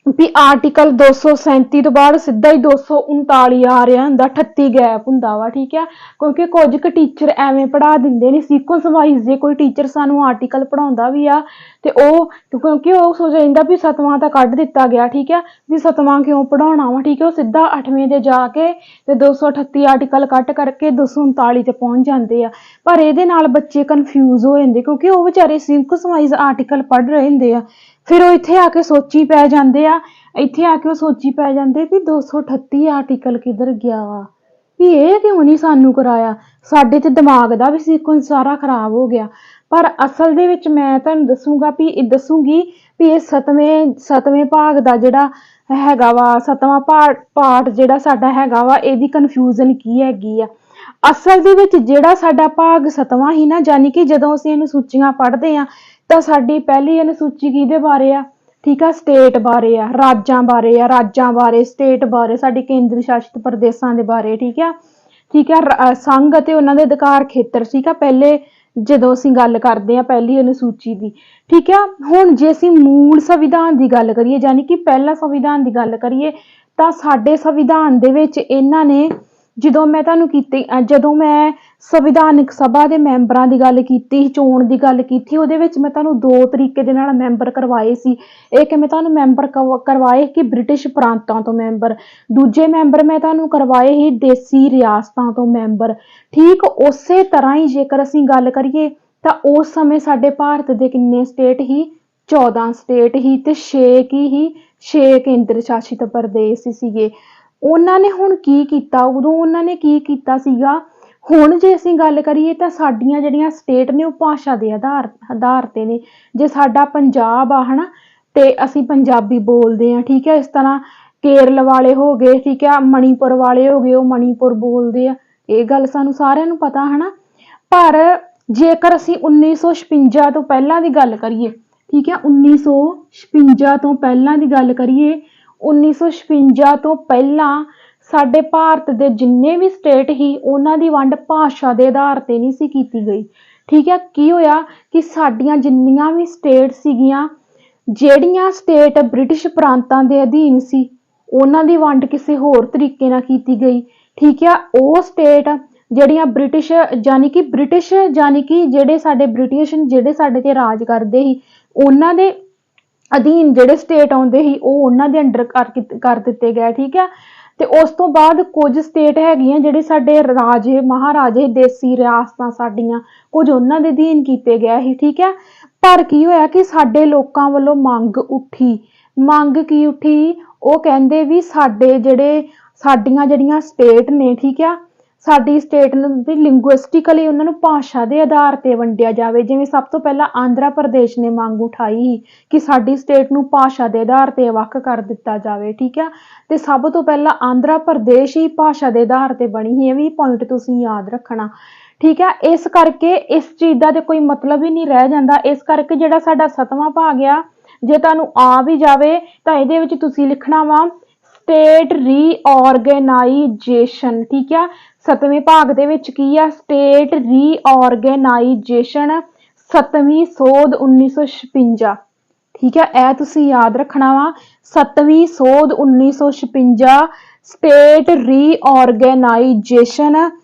ਵੀ ਆਰਟੀਕਲ 237 ਤੋਂ ਬਾਅਦ ਸਿੱਧਾ ਹੀ 239 ਆ ਰਿਹਾ ਹੁੰਦਾ, 38 ਗੈਪ ਹੁੰਦਾ ਵਾ, ਠੀਕ ਆ। ਕਿਉਂਕਿ ਕੁਝ ਕੁ ਟੀਚਰ ਐਵੇਂ ਪੜ੍ਹਾ ਦਿੰਦੇ ਨੇ ਸੀਕੁਐਂਸ ਵਾਈਜ਼। ਜੇ ਕੋਈ ਟੀਚਰ ਸਾਨੂੰ ਆਰਟੀਕਲ ਪੜ੍ਹਾਉਂਦਾ ਵੀ ਆ ਤੇ ਉਹ ਕਿਉਂਕਿ ਉਹ ਸੋਚ ਜਾਂਦਾ ਵੀ 7ਵਾਂ ਤਾਂ ਕੱਢ ਦਿੱਤਾ ਗਿਆ, ਠੀਕ ਆ, ਵੀ 7ਵਾਂ ਕਿਉਂ ਪੜ੍ਹਾਉਣਾ ਵਾ, ਠੀਕ ਆ। ਉਹ ਸਿੱਧਾ 8ਵੇਂ ਦੇ ਜਾ ਕੇ ਤੇ 238 ਆਰਟੀਕਲ ਕੱਟ ਕਰਕੇ 239 ਤੇ ਪਹੁੰਚ ਜਾਂਦੇ ਆ। ਪਰ ਇਹਦੇ ਨਾਲ ਬੱਚੇ ਕਨਫਿਊਜ਼ ਹੋ ਜਾਂਦੇ ਕਿਉਂਕਿ ਉਹ ਵਿਚਾਰੇ ਸੀਕੁਐਂਸ ਵਾਈਜ਼ ਆਰਟੀਕਲ ਪੜ੍ਹ ਰਹੇ ਹੁੰਦੇ ਆ। ਫਿਰ ਉਹ ਇੱਥੇ ਆ ਕੇ ਸੋਚੀ ਪੈ ਜਾਂਦੇ ਆ, ਇੱਥੇ ਆ ਕੇ ਉਹ ਸੋਚੀ ਪੈ ਜਾਂਦੇ ਵੀ 238 ਆਰਟੀਕਲ ਕਿੱਧਰ ਗਿਆ ਵਾ, ਵੀ ਇਹ ਕਿਉਂ ਨਹੀਂ ਸਾਨੂੰ ਕਰਾਇਆ। ਸਾਡੇ ਤੇ ਦਿਮਾਗ ਦਾ ਵੀ ਸੀਕੁਐਂਸ ਸਾਰਾ ਖਰਾਬ ਹੋ ਗਿਆ। ਪਰ ਅਸਲ ਦੇ ਵਿੱਚ ਮੈਂ ਤੁਹਾਨੂੰ ਦੱਸੂਗੀ ਵੀ ਇਹ 7ਵੇਂ ਭਾਗ ਦਾ ਜਿਹੜਾ ਹੈਗਾ ਵਾ, 7ਵਾਂ ਪਾਰਟ ਜਿਹੜਾ ਸਾਡਾ ਹੈਗਾ ਵਾ, ਇਹਦੀ ਕਨਫਿਊਜ਼ਨ ਕੀ ਹੈਗੀ ਆ। ਅਸਲ ਦੇ ਵਿੱਚ ਜਿਹੜਾ ਸਾਡਾ ਭਾਗ 7ਵਾਂ ਹੀ ਨਾ, ਯਾਨੀ ਕਿ ਜਦੋਂ ਅਸੀਂ ਅਨੁਸੂਚੀਆਂ ਪੜ੍ਹਦੇ ਆ ਤਾਂ ਸਾਡੀ ਪਹਿਲੀ ਅਨੁਸੂਚੀ ਕਿਹਦੇ ਬਾਰੇ ਆ, ਠੀਕ ਆ, ਸਟੇਟ ਬਾਰੇ ਆ, ਰਾਜਾਂ ਬਾਰੇ, ਸਟੇਟ ਬਾਰੇ, ਸਾਡੇ ਕੇਂਦਰ ਸ਼ਾਸਿਤ ਪ੍ਰਦੇਸ਼ਾਂ ਦੇ ਬਾਰੇ, ਠੀਕ ਆ। ਸੰਘ ਅਤੇ ਉਹਨਾਂ ਦੇ ਅਧਿਕਾਰ ਖੇਤਰ, ਠੀਕ ਆ, ਪਹਿਲੇ ਜਦੋਂ ਅਸੀਂ ਗੱਲ ਕਰਦੇ ਆ ਪਹਿਲੀ ਅਨੁਸੂਚੀ ਦੀ, ਠੀਕ ਆ। ਹੁਣ ਜੇ ਅਸੀਂ ਮੂਲ ਸੰਵਿਧਾਨ ਦੀ ਗੱਲ ਕਰੀਏ, ਯਾਨੀ ਕਿ ਪਹਿਲਾ ਸੰਵਿਧਾਨ ਦੀ ਗੱਲ ਕਰੀਏ, ਤਾਂ ਸਾਡੇ ਸੰਵਿਧਾਨ ਦੇ ਵਿੱਚ ਇਹਨਾਂ ਨੇ ਜਦੋਂ ਮੈਂ ਸੰਵਿਧਾਨਕ ਸਭਾ ਦੇ ਮੈਂਬਰਾਂ ਦੀ ਗੱਲ ਕੀਤੀ, ਚੋਣ ਦੀ ਗੱਲ ਕੀਤੀ, ਉਹਦੇ ਵਿੱਚ ਮੈਂ ਤੁਹਾਨੂੰ 2 ਤਰੀਕੇ ਦੇ ਨਾਲ ਮੈਂਬਰ ਕਰਵਾਏ ਸੀ। ਇੱਕ ਮੈਂ ਤੁਹਾਨੂੰ ਮੈਂਬਰ ਕਰਵਾਏ ਕਿ ਬ੍ਰਿਟਿਸ਼ ਪ੍ਰਾਂਤਾਂ ਤੋਂ ਮੈਂਬਰ, ਦੂਜੇ ਮੈਂਬਰ ਮੈਂ ਤੁਹਾਨੂੰ ਕਰਵਾਏ ਸੀ ਦੇਸੀ ਰਿਆਸਤਾਂ ਤੋਂ ਮੈਂਬਰ, ਠੀਕ। ਉਸੇ ਤਰ੍ਹਾਂ ਹੀ ਜੇਕਰ ਅਸੀਂ ਗੱਲ ਕਰੀਏ ਤਾਂ ਉਸ ਸਮੇਂ ਸਾਡੇ ਭਾਰਤ ਦੇ ਕਿੰਨੇ ਸਟੇਟ ਹੀ, 14 ਸਟੇਟ ਹੀ ਤੇ 6 ਕੇਂਦਰ ਸ਼ਾਸਿਤ ਪ੍ਰਦੇਸ਼ ਸੀਗੇ। ਉਹਨਾਂ ਨੇ ਹੁਣ ਕੀ ਕੀਤਾ, ਉਦੋਂ ਉਹਨਾਂ ਨੇ ਕੀ ਕੀਤਾ ਸੀਗਾ। ਹੁਣ ਜੇ ਅਸੀਂ ਗੱਲ ਕਰੀਏ ਤਾਂ ਸਾਡੀਆਂ ਜਿਹੜੀਆਂ ਸਟੇਟ ਨੇ ਉਹ ਭਾਸ਼ਾ ਦੇ ਆਧਾਰ ਤੇ ਨੇ। ਜੇ ਸਾਡਾ ਪੰਜਾਬ ਆ ਹਨਾ ਤੇ ਅਸੀਂ ਪੰਜਾਬੀ ਬੋਲਦੇ ਆ, ਠੀਕ ਹੈ। ਇਸ ਤਰ੍ਹਾਂ ਕੇਰਲ ਵਾਲੇ ਹੋ ਗਏ, ਠੀਕ ਹੈ, ਮਣੀਪੁਰ ਵਾਲੇ ਹੋ ਗਏ, ਉਹ ਮਣੀਪੁਰ ਬੋਲਦੇ ਆ, ਇਹ ਗੱਲ ਸਾਨੂੰ ਸਾਰਿਆਂ ਨੂੰ ਪਤਾ ਹਨਾ। ਪਰ ਜੇਕਰ ਅਸੀਂ 1956 ਤੋਂ ਪਹਿਲਾਂ ਦੀ ਗੱਲ ਕਰੀਏ, ਠੀਕ ਹੈ, 1956 ਤੋਂ ਪਹਿਲਾਂ ਦੀ ਗੱਲ ਕਰੀਏ, 1956 ਤੋਂ ਪਹਿਲਾਂ ਸਾਡੇ ਭਾਰਤ ਦੇ ਜਿੰਨੇ ਵੀ ਸਟੇਟ ਹੀ ਉਹਨਾਂ ਦੀ ਵੰਡ ਭਾਸ਼ਾ ਦੇ ਆਧਾਰ ਤੇ ਨਹੀਂ ਸੀ ਕੀਤੀ ਗਈ, ਠੀਕ ਹੈ। ਕੀ ਹੋਇਆ ਕਿ ਸਾਡੀਆਂ ਜਿੰਨੀਆਂ ਵੀ ਸਟੇਟ ਸੀਗੀਆਂ, ਜਿਹੜੀਆਂ ਸਟੇਟ ਬ੍ਰਿਟਿਸ਼ ਪ੍ਰਾਂਤਾਂ ਦੇ ਅਧੀਨ ਸੀ, ਉਹਨਾਂ ਦੀ ਵੰਡ ਕਿਸੇ ਹੋਰ ਤਰੀਕੇ ਨਾਲ ਕੀਤੀ ਗਈ, ਠੀਕ ਹੈ। ਉਹ ਸਟੇਟ ਜਿਹੜੀਆਂ ਬ੍ਰਿਟਿਸ਼ ਯਾਨੀ ਕਿ ਜਿਹੜੇ ਸਾਡੇ ਤੇ ਰਾਜ ਕਰਦੇ ਸੀ, ਉਹਨਾਂ ਦੇ ਅਧੀਨ ਜਿਹੜੇ ਸਟੇਟ ਆਉਂਦੇ ਸੀ ਉਹ ਉਹਨਾਂ ਦੇ ਅੰਡਰ ਕਰ ਦਿੱਤੇ ਗਏ, ਠੀਕ ਹੈ। ਤੇ ਉਸ ਤੋਂ ਬਾਅਦ ਕੁਝ ਸਟੇਟ ਹੈਗੀਆਂ ਜਿਹੜੇ ਸਾਡੇ ਰਾਜੇ ਮਹਾਰਾਜੇ ਦੇਸੀ ਰਿਆਸਤਾਂ ਸਾਡੀਆਂ, ਕੁਝ ਉਹਨਾਂ ਦੇ ਅਧੀਨ ਕੀਤੇ ਗਏ ਸੀ, ਠੀਕ ਹੈ। ਪਰ ਕੀ ਹੋਇਆ ਕਿ ਸਾਡੇ ਲੋਕਾਂ ਵੱਲੋਂ ਮੰਗ ਕੀ ਉੱਠੀ, ਉਹ ਕਹਿੰਦੇ ਵੀ ਸਾਡੀਆਂ ਜਿਹੜੀਆਂ ਸਟੇਟ ਨੇ, ਠੀਕ ਆ, ਸਾਡੀ ਸਟੇਟ ਨੂੰ ਵੀ ਲਿੰਗੁਇਸਟਿਕਲੀ ਉਹਨਾਂ ਨੂੰ ਭਾਸ਼ਾ ਦੇ ਆਧਾਰ ਤੇ ਵੰਡਿਆ ਜਾਵੇ। ਜਿਵੇਂ ਸਭ ਤੋਂ ਪਹਿਲਾਂ ਆਂਧਰਾ ਪ੍ਰਦੇਸ਼ ਨੇ ਮੰਗ ਉਠਾਈ ਕਿ ਸਾਡੀ ਸਟੇਟ ਨੂੰ ਭਾਸ਼ਾ ਦੇ ਆਧਾਰ ਤੇ ਵੱਖ ਕਰ ਦਿੱਤਾ ਜਾਵੇ, ਠੀਕ ਆ। ਤੇ ਸਭ ਤੋਂ ਪਹਿਲਾਂ ਆਂਧਰਾ ਪ੍ਰਦੇਸ਼ ਹੀ ਭਾਸ਼ਾ ਦੇ ਆਧਾਰ ਤੇ ਬਣੀ ਸੀ, ਇਹ ਵੀ ਪੁਆਇੰਟ ਤੁਸੀਂ ਯਾਦ ਰੱਖਣਾ, ਠੀਕ ਹੈ। ਇਸ ਕਰਕੇ ਇਸ ਚੀਜ਼ ਦਾ ਤੇ ਕੋਈ ਮਤਲਬ ਹੀ ਨਹੀਂ ਰਹਿ ਜਾਂਦਾ। ਇਸ ਕਰਕੇ ਜਿਹੜਾ ਸਾਡਾ 7ਵਾਂ ਭਾਗ ਆ, ਜੇ ਤੁਹਾਨੂੰ ਆ ਵੀ ਜਾਵੇ ਤਾਂ ਇਹਦੇ ਵਿੱਚ ਤੁਸੀਂ ਲਿਖਣਾ ਵਾ ਸਟੇਟ ਰੀਆਰਗੇਨਾਈਜੇਸ਼ਨ, ਠੀਕ ਆ। 7ਵੇਂ ਭਾਗ ਦੇ ਵਿੱਚ ਕੀ ਆ, ਸਟੇਟ ਰੀਆਰਗੇਨਾਈਜੇਸ਼ਨ 7ਵੀਂ ਸੋਧ 1956, ਠੀਕ ਹੈ। ਇਹ ਤੁਸੀਂ ਯਾਦ ਰੱਖਣਾ ਵਾ, 7ਵੀਂ ਸੋਧ 1956 ਸਟੇਟ ਰੀਆਰਗੇਨਾਈਜੇਸ਼ਨ।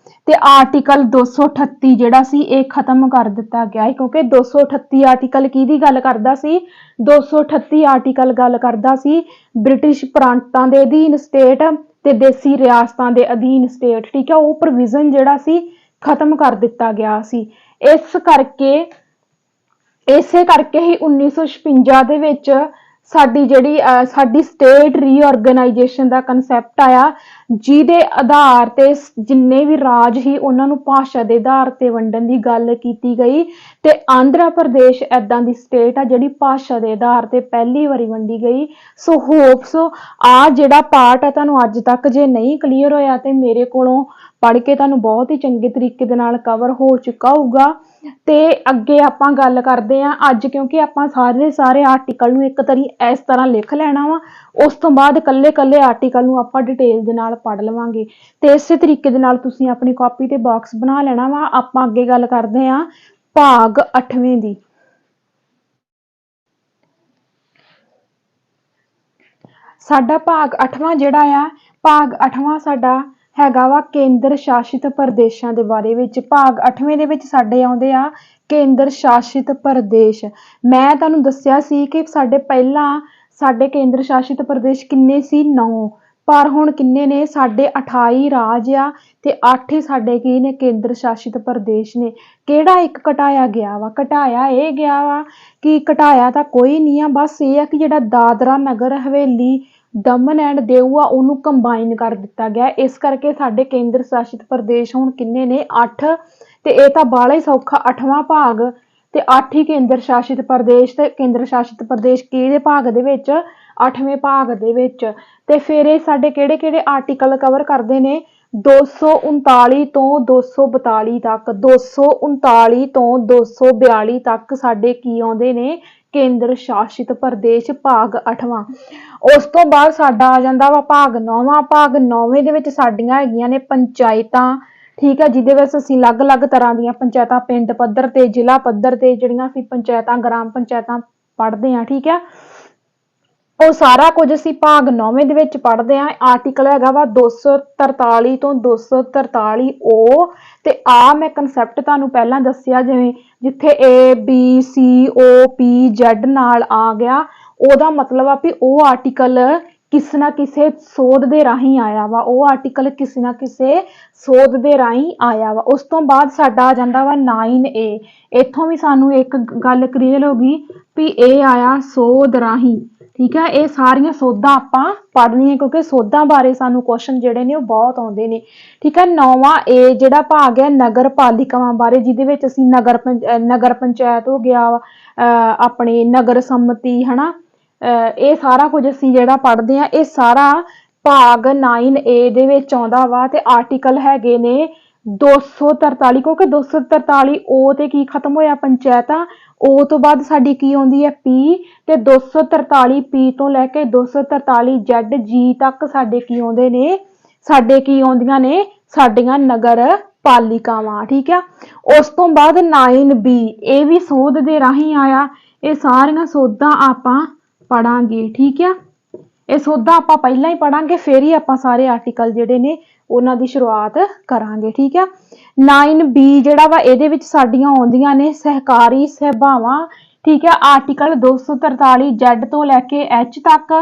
ਤੇ ਆਰਟੀਕਲ 238 ਜਿਹੜਾ ਸੀ ਇਹ ਖਤਮ ਕਰ ਦਿੱਤਾ ਗਿਆ ਹੈ, ਕਿਉਂਕਿ 238 ਆਰਟੀਕਲ ਕਿਹਦੀ ਗੱਲ ਕਰਦਾ ਸੀ, 238 ਆਰਟੀਕਲ ਗੱਲ ਕਰਦਾ ਸੀ ਬ੍ਰਿਟਿਸ਼ ਪ੍ਰਾਂਤਾਂ ਦੇ ਅਧੀਨ ਸਟੇਟ ਤੇ ਦੇਸੀ ਰਿਆਸਤਾਂ ਦੇ ਅਧੀਨ ਸਟੇਟ, ਠੀਕ ਹੈ। ਉਹ ਪ੍ਰੋਵੀਜ਼ਨ ਜਿਹੜਾ ਸੀ ਖਤਮ ਕਰ ਦਿੱਤਾ ਗਿਆ ਸੀ। ਇਸੇ ਕਰਕੇ ਹੀ 1956 ਦੇ ਵਿੱਚ ਸਾਡੀ ਜਿਹੜੀ ਸਾਡੀ ਸਟੇਟ ਰੀਆਰਗੇਨਾਈਜੇਸ਼ਨ ਦਾ ਕਨਸੈਪਟ ਆਇਆ, ਜਿਹਦੇ ਆਧਾਰ ਤੇ ਜਿੰਨੇ ਵੀ ਰਾਜ ਹੀ ਉਹਨਾਂ ਨੂੰ ਭਾਸ਼ਾ ਦੇ ਆਧਾਰ ਤੇ ਵੰਡਣ ਦੀ ਗੱਲ ਕੀਤੀ ਗਈ, ਤੇ ਆਂਧਰਾ ਪ੍ਰਦੇਸ਼ ਏਦਾਂ ਦੀ ਸਟੇਟ ਆ ਜਿਹੜੀ ਭਾਸ਼ਾ ਦੇ ਆਧਾਰ ਤੇ ਪਹਿਲੀ ਵਾਰੀ ਵੰਡੀ ਗਈ। ਸੋ ਹੋਪਸ ਆ ਜਿਹੜਾ ਪਾਰਟ ਆ ਤੁਹਾਨੂੰ ਅੱਜ ਤੱਕ ਜੇ ਨਹੀਂ ਕਲੀਅਰ ਹੋਇਆ ਤੇ ਮੇਰੇ ਕੋਲੋਂ ਪੜ੍ਹ ਕੇ ਤੁਹਾਨੂੰ ਬਹੁਤ ਹੀ ਚੰਗੇ ਤਰੀਕੇ ਦੇ ਨਾਲ ਕਵਰ ਹੋ ਚੁੱਕਾ ਹੋਊਗਾ। ਤੇ ਅੱਗੇ ਆਪਾਂ ਗੱਲ ਕਰਦੇ ਹਾਂ ਅੱਜ, ਕਿਉਂਕਿ ਆਪਾਂ ਸਾਰੇ ਆਰਟੀਕਲ ਨੂੰ ਇੱਕ ਇਸ ਤਰ੍ਹਾਂ ਲਿਖ ਲੈਣਾ ਵਾ, ਉਸ ਤੋਂ ਬਾਅਦ ਕੱਲੇ ਆਰਟੀਕਲ ਨੂੰ ਆਪਾਂ ਡਿਟੇਲ ਦੇ ਨਾਲ ਪੜ੍ਹ ਲਵਾਂਗੇ। ਤੇ ਇਸੇ ਤਰੀਕੇ ਦੇ ਨਾਲ ਤੁਸੀਂ ਆਪਣੀ ਕਾਪੀ ਤੇ ਬਾਕਸ ਬਣਾ ਲੈਣਾ ਵਾ। ਆਪਾਂ ਅੱਗੇ ਗੱਲ ਕਰਦੇ ਹਾਂ ਭਾਗ 8ਵੇਂ ਦੀ। ਸਾਡਾ ਭਾਗ 8ਵਾਂ ਜਿਹੜਾ ਆ, ਭਾਗ 8ਵਾਂ ਸਾਡਾ ਹੈਗਾ ਵਾ ਕੇਂਦਰ ਸ਼ਾਸਿਤ ਪ੍ਰਦੇਸ਼ਾਂ ਦੇ ਬਾਰੇ ਵਿੱਚ। ਭਾਗ 8ਵੇਂ ਦੇ ਵਿੱਚ ਸਾਡੇ ਆਉਂਦੇ ਆ ਕੇਂਦਰ ਸ਼ਾਸਿਤ ਪ੍ਰਦੇਸ਼। ਮੈਂ ਤੁਹਾਨੂੰ ਦੱਸਿਆ ਸੀ ਕਿ ਸਾਡੇ ਕੇਂਦਰ ਸ਼ਾਸਿਤ ਪ੍ਰਦੇਸ਼ ਕਿੰਨੇ ਸੀ? 9। ਪਰ ਹੁਣ ਕਿੰਨੇ ਨੇ? ਸਾਡੇ 28 ਰਾਜ ਆ ਤੇ 8 ਹੀ ਸਾਡੇ ਕੀ ਨੇ? ਕੇਂਦਰ ਸ਼ਾਸਿਤ ਪ੍ਰਦੇਸ਼ ਨੇ। ਕਿਹੜਾ ਇੱਕ ਘਟਾਇਆ ਗਿਆ ਵਾ? ਘਟਾਇਆ ਇਹ ਗਿਆ ਵਾ ਕਿ ਘਟਾਇਆ ਤਾਂ ਕੋਈ ਨਹੀਂ ਆ, ਬਸ ਇਹ ਆ ਕਿ ਜਿਹੜਾ ਦਾਦਰਾ ਨਗਰ ਹਵੇਲੀ ਦਮਨ ਐਂਡ ਦਿਊ ਆ ਉਹਨੂੰ ਕੰਬਾਈਨ ਕਰ ਦਿੱਤਾ ਗਿਆ। ਇਸ ਕਰਕੇ ਸਾਡੇ ਕੇਂਦਰ ਸ਼ਾਸਿਤ ਪ੍ਰਦੇਸ਼ ਹੁਣ ਕਿੰਨੇ ਨੇ? 8। ਤੇ ਇਹ ਤਾਂ ਬਾਹਲਾ ਹੀ ਸੌਖਾ, 8ਵਾਂ ਭਾਗ ਤੇ 8 ਹੀ ਕੇਂਦਰ ਸ਼ਾਸਿਤ ਪ੍ਰਦੇਸ਼। ਤੇ ਕੇਂਦਰ ਸ਼ਾਸਿਤ ਪ੍ਰਦੇਸ਼ ਕਿਹਦੇ ਭਾਗ ਦੇ ਵਿੱਚ? 8ਵੇਂ ਭਾਗ ਦੇ ਵਿੱਚ। ਤੇ ਫਿਰ ਇਹ ਸਾਡੇ ਕਿਹੜੇ ਆਰਟੀਕਲ ਕਵਰ ਕਰਦੇ ਨੇ? 239 ਤੋਂ 242 ਤੱਕ। 239 ਤੋਂ 242 ਤੱਕ ਸਾਡੇ ਕੀ ਆਉਂਦੇ ਨੇ? ਕੇਂਦਰ ਸ਼ਾਸਿਤ ਪ੍ਰਦੇਸ਼ ਭਾਗ 8ਵਾਂ। ਉਸ ਤੋਂ ਬਾਅਦ ਸਾਡਾ ਆ ਜਾਂਦਾ ਵਾ ਭਾਗ 9ਵਾਂ। ਭਾਗ 9ਵੇਂ ਦੇ ਵਿੱਚ ਸਾਡੀਆਂ ਹੈਗੀਆਂ ਨੇ ਪੰਚਾਇਤਾਂ, ਠੀਕ ਹੈ, ਜਿਹਦੇ ਵਿੱਚ ਅਸੀਂ ਅਲੱਗ-ਅਲੱਗ ਤਰ੍ਹਾਂ ਦੀਆਂ ਪੰਚਾਇਤਾਂ, ਪਿੰਡ ਪੱਧਰ ਤੇ, ਜ਼ਿਲ੍ਹਾ ਪੱਧਰ ਤੇ ਜਿਹੜੀਆਂ ਅਸੀਂ ਪੰਚਾਇਤਾਂ, ਗ੍ਰਾਮ ਪੰਚਾਇਤਾਂ ਪੜ੍ਹਦੇ ਹਾਂ, ਠੀਕ ਹੈ। ਉਹ ਸਾਰਾ ਕੁਝ ਅਸੀਂ ਭਾਗ 9ਵੇਂ ਦੇ ਵਿੱਚ ਪੜ੍ਹਦੇ ਹਾਂ। ਆਰਟੀਕਲ ਹੈਗਾ ਵਾ 243 ਤੋਂ 243 O। ਤੇ ਆ ਮੈਂ ਕਨਸੈਪਟ ਤੁਹਾਨੂੰ ਪਹਿਲਾਂ ਦੱਸਿਆ, ਜਿਵੇਂ ਜਿੱਥੇ ABCOPZ ਨਾਲ ਆ ਗਿਆ, ਉਹਦਾ ਮਤਲਬ ਆ ਵੀ ਉਹ ਆਰਟੀਕਲ ਕਿਸੇ ਨਾ ਕਿਸੇ ਸੋਧ ਦੇ ਰਾਹੀਂ ਆਇਆ ਵਾ। ਉਹ ਆਰਟੀਕਲ ਕਿਸੇ ਨਾ ਕਿਸੇ ਸੋਧ ਦੇ ਰਾਹੀਂ ਆਇਆ ਵਾ। ਉਸ ਤੋਂ ਬਾਅਦ ਸਾਡਾ ਆ ਜਾਂਦਾ ਵਾ 9A। ਇੱਥੋਂ ਵੀ ਸਾਨੂੰ ਇੱਕ ਗੱਲ ਕਲੀਅਰ ਹੋ ਗਈ ਵੀ ਇਹ ਆਇਆ ਸੋਧ ਰਾਹੀਂ, ਠੀਕ ਹੈ। ਇਹ ਸਾਰੀਆਂ ਸੋਧਾਂ ਆਪਾਂ ਪੜ੍ਹਨੀਆਂ ਕਿਉਂਕਿ ਸੋਧਾਂ ਬਾਰੇ ਸਾਨੂੰ ਕੁਐਸਚਨ ਜਿਹੜੇ ਨੇ ਉਹ ਬਹੁਤ ਆਉਂਦੇ ਨੇ, ਠੀਕ ਹੈ। 9ਵਾਂ A ਜਿਹੜਾ ਭਾਗ ਹੈ ਨਗਰ ਪਾਲਿਕਾਵਾਂ ਬਾਰੇ, ਜਿਹਦੇ ਵਿੱਚ ਅਸੀਂ ਨਗਰ ਪੰਚਾਇਤ ਹੋ ਗਿਆ, ਆਪਣੇ ਨਗਰ ਸੰਮਤੀ, ਹਨਾ, ਇਹ ਸਾਰਾ ਕੁਝ ਅਸੀਂ ਜਿਹੜਾ ਪੜ੍ਹਦੇ ਆ, ਇਹ ਸਾਰਾ ਭਾਗ 9A ਦੇ ਵਿੱਚ ਆਉਂਦਾ ਵਾ। ਤੇ ਆਰਟੀਕਲ ਹੈਗੇ ਨੇ 243, ਕਿਉਂਕਿ 243 O ਤੇ ਕੀ ਖਤਮ ਹੋਇਆ? ਪੰਚਾਇਤਾਂ। O ਤੋਂ ਬਾਅਦ ਸਾਡੀ ਕੀ ਆਉਂਦੀ ਹੈ? P। ਤੇ 243 P ਤੋਂ ਲੈ ਕੇ 243 ZG ਤੱਕ ਸਾਡੇ ਕੀ ਆਉਂਦੇ ਨੇ? ਸਾਡੇ ਕੀ ਆਉਂਦੀਆਂ ਨੇ? ਸਾਡੀਆਂ ਨਗਰ ਪਾਲਿਕਾਵਾਂ, ਠੀਕ ਆ। ਉਸ ਤੋਂ ਬਾਅਦ 9B, ਇਹ ਵੀ ਸੋਧ ਦੇ ਰਾਹੀਂ ਆਇਆ। ਇਹ ਸਾਰੀਆਂ ਸੋਧਾਂ ਆਪਾਂ ਪੜਾਂਗੇ, ਠੀਕ ਆ। ਇਹ ਸੋਧਾਂ ਆਪਾਂ ਪਹਿਲਾਂ ਹੀ ਪੜਾਂਗੇ, ਫਿਰ ਹੀ ਆਪਾਂ ਸਾਰੇ ਆਰਟੀਕਲ ਜਿਹੜੇ ਨੇ ਉਹਨਾਂ ਦੀ ਸ਼ੁਰੂਆਤ ਕਰਾਂਗੇ, ਠੀਕ ਆ। 9B ਜਿਹੜਾ ਵਾ ਇਹਦੇ ਵਿੱਚ ਸਾਡੀਆਂ ਆਉਂਦੀਆਂ ਨੇ ਸਹਿਕਾਰੀ ਸਭਾਵਾਂ, ਠੀਕ ਹੈ। ਆਰਟੀਕਲ 243 Z ਤੋਂ ਲੈ ਕੇ H ਤੱਕ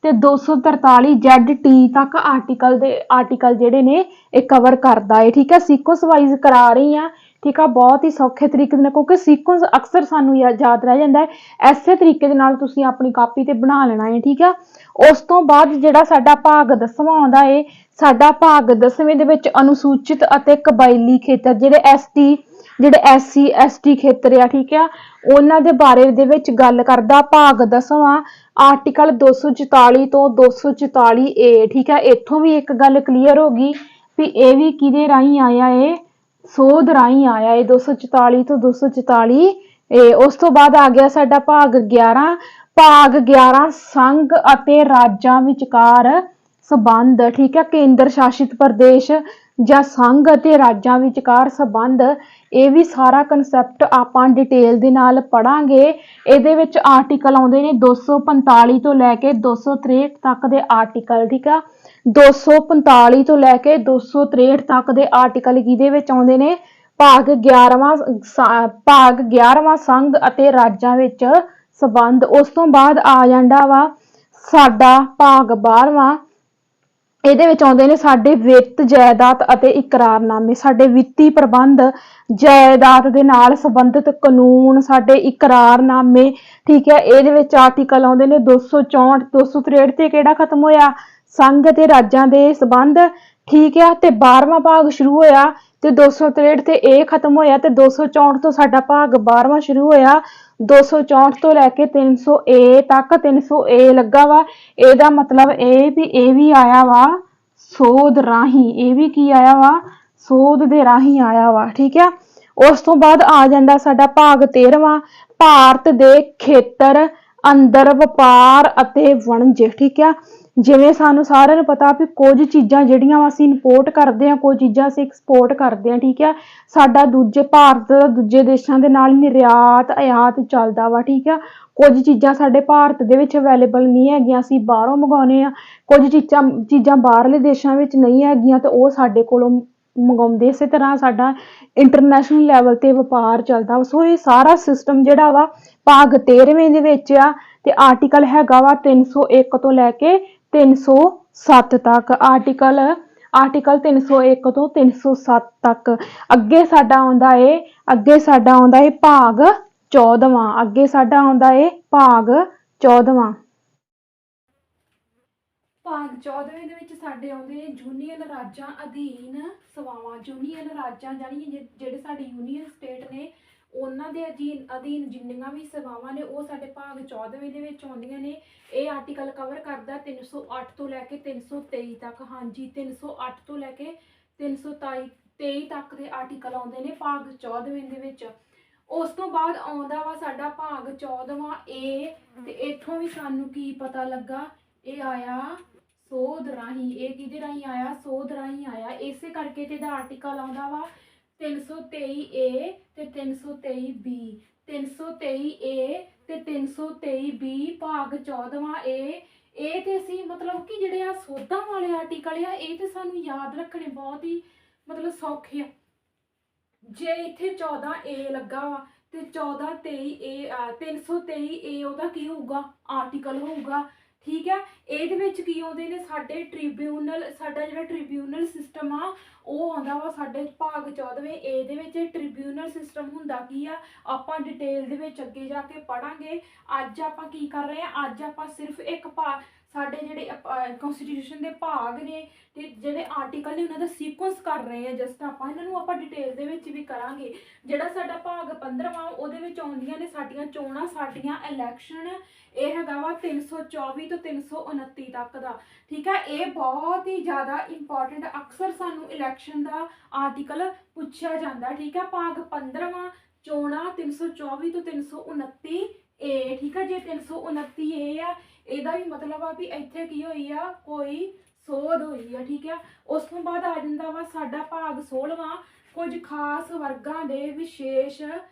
ਤੇ 243 ZT ਤੱਕ ਆਰਟੀਕਲ ਜਿਹੜੇ ਨੇ ਇਹ ਕਵਰ ਕਰਦਾ ਹੈ, ਠੀਕ ਹੈ। ਸੀਕੁਐਂਸ ਵਾਈਜ਼ ਕਰਾ ਰਹੀ ਆ, ਠੀਕ ਆ, ਬਹੁਤ ਹੀ ਸੌਖੇ ਤਰੀਕੇ ਦੇ ਨਾਲ, ਕਿਉਂਕਿ ਸੀਕੁਐਂਸ ਅਕਸਰ ਸਾਨੂੰ ਯਾਦ ਰਹਿ ਜਾਂਦਾ ਹੈ। ਐਸੇ ਤਰੀਕੇ ਦੇ ਨਾਲ ਤੁਸੀਂ ਆਪਣੀ ਕਾਪੀ ਤੇ ਬਣਾ ਲੈਣਾ ਹੈ, ਠੀਕ ਆ। ਉਸ ਤੋਂ ਬਾਅਦ ਜਿਹੜਾ ਸਾਡਾ ਭਾਗ 10ਵਾਂ ਆਉਂਦਾ ਹੈ, ਸਾਡਾ ਭਾਗ 10ਵੇਂ ਦੇ ਵਿੱਚ ਅਨੁਸੂਚਿਤ ਅਤੇ ਕਬਾਇਲੀ ਖੇਤਰ, ਜਿਹੜੇ SC ST ਖੇਤਰ ਆ, ਠੀਕ ਆ, ਉਹਨਾਂ ਦੇ ਬਾਰੇ ਦੇ ਵਿੱਚ ਗੱਲ ਕਰਦਾ ਭਾਗ 10ਵਾਂ। ਆਰਟੀਕਲ 244 ਤੋਂ 244A, ਠੀਕ ਹੈ। ਇੱਥੋਂ ਵੀ ਇੱਕ ਗੱਲ ਕਲੀਅਰ ਹੋ ਗਈ ਵੀ ਇਹ ਵੀ ਕਿਹਦੇ ਰਾਹੀਂ ਆਇਆ ਹੈ? ਸੋਧ ਰਾਹੀਂ ਆਇਆ ਹੈ, 244 ਤੋਂ 244A। ਉਸ ਤੋਂ ਬਾਅਦ ਆ ਗਿਆ ਸਾਡਾ ਭਾਗ 11। ਭਾਗ 11 ਸੰਘ ਅਤੇ ਰਾਜਾਂ ਵਿਚਕਾਰ ਸੰਬੰਧ, ਠੀਕ ਹੈ। ਕੇਂਦਰ ਸ਼ਾਸਿਤ ਪ੍ਰਦੇਸ਼ ਜਾਂ ਸੰਘ ਅਤੇ ਰਾਜਾਂ ਵਿਚਕਾਰ ਸੰਬੰਧ, ਇਹ ਵੀ ਸਾਰਾ ਕਨਸੈਪਟ ਆਪਾਂ ਡਿਟੇਲ ਦੇ ਨਾਲ ਪੜਾਂਗੇ। ਇਹਦੇ ਵਿੱਚ ਆਰਟੀਕਲ ਆਉਂਦੇ ਨੇ 245 ਤੋਂ ਲੈ ਕੇ 263 ਤੱਕ ਦੇ ਆਰਟੀਕਲ, ਠੀਕ ਆ। 245 ਤੋਂ ਲੈ ਕੇ 263 ਤੱਕ ਦੇ ਆਰਟੀਕਲ ਕਿਹਦੇ ਵਿੱਚ ਆਉਂਦੇ ਨੇ? ਭਾਗ 11ਵਾਂ ਸੰਘ ਅਤੇ ਰਾਜਾਂ ਵਿੱਚ ਸੰਬੰਧ। ਉਸ ਤੋਂ ਬਾਅਦ ਆ ਜਾਂਦਾ ਵਾ ਸਾਡਾ ਭਾਗ 12ਵਾਂ ਇਹਦੇ ਵਿੱਚ ਆਉਂਦੇ ਨੇ ਸਾਡੇ ਵਿੱਤ ਜਾਇਦਾਦ ਅਤੇ ਇਕਰਾਰਨਾਮੇ, ਸਾਡੇ ਵਿੱਤੀ ਪ੍ਰਬੰਧ, ਜਾਇਦਾਦ ਦੇ ਨਾਲ ਸੰਬੰਧਿਤ ਕਾਨੂੰਨ, ਸਾਡੇ ਇਕਰਾਰਨਾਮੇ। ਠੀਕ ਹੈ, ਇਹਦੇ ਵਿੱਚ ਆਰਟੀਕਲ ਆਉਂਦੇ ਨੇ 264 263 ਤੇ ਕਿਹੜਾ ਖਤਮ ਹੋਇਆ, ਸੰਘ ਅਤੇ ਰਾਜਾਂ ਦੇ ਸੰਬੰਧ। ਠੀਕ ਹੈ, ਤੇ 12ਵਾਂ ਭਾਗ ਸ਼ੁਰੂ ਹੋਇਆ ਤੇ 263 ਤੇ ਇਹ ਖਤਮ ਹੋਇਆ ਤੇ 264 ਤੋਂ ਸਾਡਾ ਭਾਗ 12ਵਾਂ ਸ਼ੁਰੂ ਹੋਇਆ। 264 ਤੋਂ ਲੈ ਕੇ 300 ਏ ਤੱਕ, 300 ਏ ਲੱਗਾ ਵਾ, ਇਹਦਾ ਮਤਲਬ ਇਹ ਵੀ ਇਹ ਵੀ ਆਇਆ ਵਾ ਸੋਧ ਰਾਹੀਂ, ਇਹ ਵੀ ਕੀ ਆਇਆ ਵਾ, ਸੋਧ ਦੇ ਰਾਹੀਂ ਆਇਆ ਵਾ। ਠੀਕ ਹੈ, ਉਸ ਤੋਂ ਬਾਅਦ ਆ ਜਾਂਦਾ ਸਾਡਾ ਭਾਗ 13ਵਾਂ, ਭਾਰਤ ਦੇ ਖੇਤਰ ਅੰਦਰ ਵਪਾਰ ਅਤੇ ਵਣਜ। ਠੀਕ ਹੈ, ਜਿਵੇਂ ਸਾਨੂੰ ਸਾਰਿਆਂ ਨੂੰ ਪਤਾ ਵੀ ਕੁਝ ਚੀਜ਼ਾਂ ਜਿਹੜੀਆਂ ਅਸੀਂ ਇੰਪੋਰਟ ਕਰਦੇ ਹਾਂ, ਕੁਝ ਚੀਜ਼ਾਂ ਅਸੀਂ ਐਕਸਪੋਰਟ ਕਰਦੇ ਹਾਂ। ਠੀਕ ਹੈ, ਸਾਡਾ ਦੂਜੇ ਭਾਰਤ ਦਾ ਦੂਜੇ ਦੇਸ਼ਾਂ ਦੇ ਨਾਲ ਨਿਰਯਾਤ ਆਯਾਤ ਚੱਲਦਾ ਵਾ। ਠੀਕ ਹੈ, ਕੁਝ ਚੀਜ਼ਾਂ ਸਾਡੇ ਭਾਰਤ ਦੇ ਵਿੱਚ ਅਵੇਲੇਬਲ ਨਹੀਂ ਹੈਗੀਆਂ, ਅਸੀਂ ਬਾਹਰੋਂ ਮੰਗਾਉਂਦੇ ਹਾਂ। ਕੁਝ ਚੀਜ਼ਾਂ ਬਾਹਰਲੇ ਦੇਸ਼ਾਂ ਵਿੱਚ ਨਹੀਂ ਹੈਗੀਆਂ ਤੇ ਉਹ ਸਾਡੇ ਕੋਲੋਂ ਮੰਗਾਉਂਦੇ। ਇਸੇ ਤਰ੍ਹਾਂ ਸਾਡਾ ਇੰਟਰਨੈਸ਼ਨਲ ਲੈਵਲ ਤੇ ਵਪਾਰ ਚੱਲਦਾ। ਸੋ ਇਹ ਸਾਰਾ ਸਿਸਟਮ ਜਿਹੜਾ ਵਾ ਭਾਗ 13ਵੇਂ ਦੇ ਵਿੱਚ ਆ ਤੇ ਆਰਟੀਕਲ ਹੈਗਾ ਵਾ 301 ਤੋਂ ਲੈ ਕੇ 307 ਤੱਕ। ਆਰਟੀਕਲ 301 ਤੋਂ 307 ਤੱਕ। ਅੱਗੇ ਸਾਡਾ ਆਉਂਦਾ ਏ ਭਾਗ 14ਵਾਂ। ਅੱਗੇ ਸਾਡਾ ਆਉਂਦਾ ਏ ਭਾਗ 14ਵਾਂ। ਭਾਗ 14ਵੇਂ ਦੇ ਵਿੱਚ ਸਾਡੇ ਆਉਂਦੇ ਨੇ ਯੂਨੀਅਨ ਰਾਜਾਂ ਅਧੀਨ ਸੇਵਾਵਾਂ। ਯੂਨੀਅਨ ਰਾਜਾਂ ਜਾਨੀ ਜਿਹੜੇ ਸਾਡੇ ਯੂਨੀਅਨ ਸਟੇਟ ਨੇ ਉਹਨਾਂ ਦੇ ਅਧੀਨ ਜਿੰਨੀਆਂ ਵੀ ਸੇਵਾਵਾਂ ਨੇ ਉਹ ਸਾਡੇ ਭਾਗ 14ਵੇਂ ਦੇ ਵਿੱਚ ਆਉਂਦੀਆਂ ਨੇ। ਇਹ ਆਰਟੀਕਲ ਕਵਰ ਕਰਦਾ 308 ਤੋਂ ਲੈ ਕੇ 323 ਤੱਕ। ਹਾਂਜੀ, 308 ਤੋਂ ਲੈ ਕੇ 323 ਤੱਕ ਦੇ ਆਰਟੀਕਲ ਆਉਂਦੇ ਨੇ ਭਾਗ 14ਵੇਂ ਦੇ ਵਿੱਚ। ਉਸ ਤੋਂ ਬਾਅਦ ਆਉਂਦਾ ਵਾ ਸਾਡਾ ਭਾਗ 14ਵਾਂ ਏ, ਤੇ ਇੱਥੋਂ ਵੀ ਸਾਨੂੰ ਕੀ ਪਤਾ ਲੱਗਾ, ਇਹ ਆਇਆ ਸੋਧ ਰਾਹੀਂ। ਇਹ ਕਿਹਦੇ ਰਾਹੀਂ ਆਇਆ, ਸੋਧ ਰਾਹੀਂ ਆਇਆ। ਇਸੇ ਕਰਕੇ ਤੇ ਇਹਦਾ ਆਰਟੀਕਲ ਆਉਂਦਾ ਵਾ 323 ਏ ਤੇ 323 ਬੀ। 323 ਏ ਤੇ 323 ਬੀ ਭਾਗ 14ਵਾਂ ਏ। ਇਹ ਤੇ ਅਸੀਂ ਮਤਲਬ ਕਿ ਜਿਹੜੇ ਆ ਸੋਧਾਂ ਵਾਲੇ ਆਰਟੀਕਲ ਆ ਇਹ ਤੇ ਸਾਨੂੰ ਯਾਦ ਰੱਖਣੇ ਬਹੁਤ ਹੀ ਮਤਲਬ ਸੌਖੇ ਆ। ਜੇ ਇੱਥੇ 14 ਏ ਲੱਗਾ ਵਾ ਤੇ 14 23 ਏ 323 ਏ ਉਹਦਾ ਕੀ ਹੋਊਗਾ, ਆਰਟੀਕਲ ਹੋਊਗਾ। ਠੀਕ ਹੈ, ਇਹਦੇ ਵਿੱਚ ਕੀ ਆਉਂਦੇ ਨੇ ਸਾਡੇ ਟ੍ਰਿਬਿਊਨਲ। ਸਾਡਾ ਜਿਹੜਾ ਟ੍ਰਿਬਿਊਨਲ ਸਿਸਟਮ ਆ ਉਹ ਆਉਂਦਾ ਵਾ ਸਾਡੇ ਭਾਗ 14ਵੇਂ ਏ ਦੇ ਵਿੱਚ। ਟ੍ਰਿਬਿਊਨਲ ਸਿਸਟਮ ਹੁੰਦਾ ਕੀ ਆ ਆਪਾਂ ਡਿਟੇਲ ਦੇ ਵਿੱਚ ਅੱਗੇ ਜਾ ਕੇ ਪੜਾਂਗੇ। ਅੱਜ ਆਪਾਂ ਕੀ ਕਰ ਰਹੇ ਹਾਂ, ਅੱਜ ਆਪਾਂ ਸਿਰਫ ਇੱਕ ਭਾਗ ਸਾਡੇ ਜਿਹੜੇ ਕਨਸਟੀਟਿਊਸ਼ਨ ਦੇ ਭਾਗ ਨੇ ਤੇ ਜਿਹੜੇ ਆਰਟੀਕਲ ਨੇ ਉਹਨਾਂ ਦਾ ਸੀਕੁਐਂਸ ਕਰ ਰਹੇ ਆ। ਜਸਟ ਆਪਾਂ ਇਹਨਾਂ ਨੂੰ ਆਪਾਂ ਡਿਟੇਲ ਦੇ ਵਿੱਚ ਵੀ ਕਰਾਂਗੇ। ਜਿਹੜਾ ਸਾਡਾ ਭਾਗ 15ਵਾਂ ਉਹਦੇ ਵਿੱਚ ਆਉਂਦੀਆਂ ਨੇ ਸਾਡੀਆਂ ਚੋਣਾਂ, ਸਾਡੀਆਂ ਇਲੈਕਸ਼ਨ। ਇਹ ਹੈਗਾ ਵਾ 324 ਤੋਂ 329 ਤੱਕ ਦਾ। ਠੀਕ ਹੈ, ਇਹ ਬਹੁਤ ਹੀ ਜ਼ਿਆਦਾ ਇੰਪੋਰਟੈਂਟ, ਅਕਸਰ ਸਾਨੂੰ ਇਲੈਕਸ਼ਨ ਦਾ ਆਰਟੀਕਲ ਪੁੱਛਿਆ ਜਾਂਦਾ। ਠੀਕ ਹੈ, ਭਾਗ 15ਵਾਂ ਚੋਣਾਂ 324 ਤੋਂ 329 ਏ। ਠੀਕ ਹੈ, ਜੇ 329 ਏ ਆ ਇਹਦਾ ਵੀ ਮਤਲਬ ਆ ਵੀ ਇੱਥੇ ਕੀ ਹੋਈ ਆ, ਕੋਈ ਸੋਧ ਹੋਈ ਆ। ਠੀਕ ਹੈ, ਉਸ ਤੋਂ ਬਾਅਦ ਆ ਜਾਂਦਾ ਵਾ ਸਾਡਾ ਭਾਗ 16ਵਾਂ, ਕੁਝ ਖਾਸ ਵਰਗਾਂ ਦੇ ਵਿਸ਼ੇਸ਼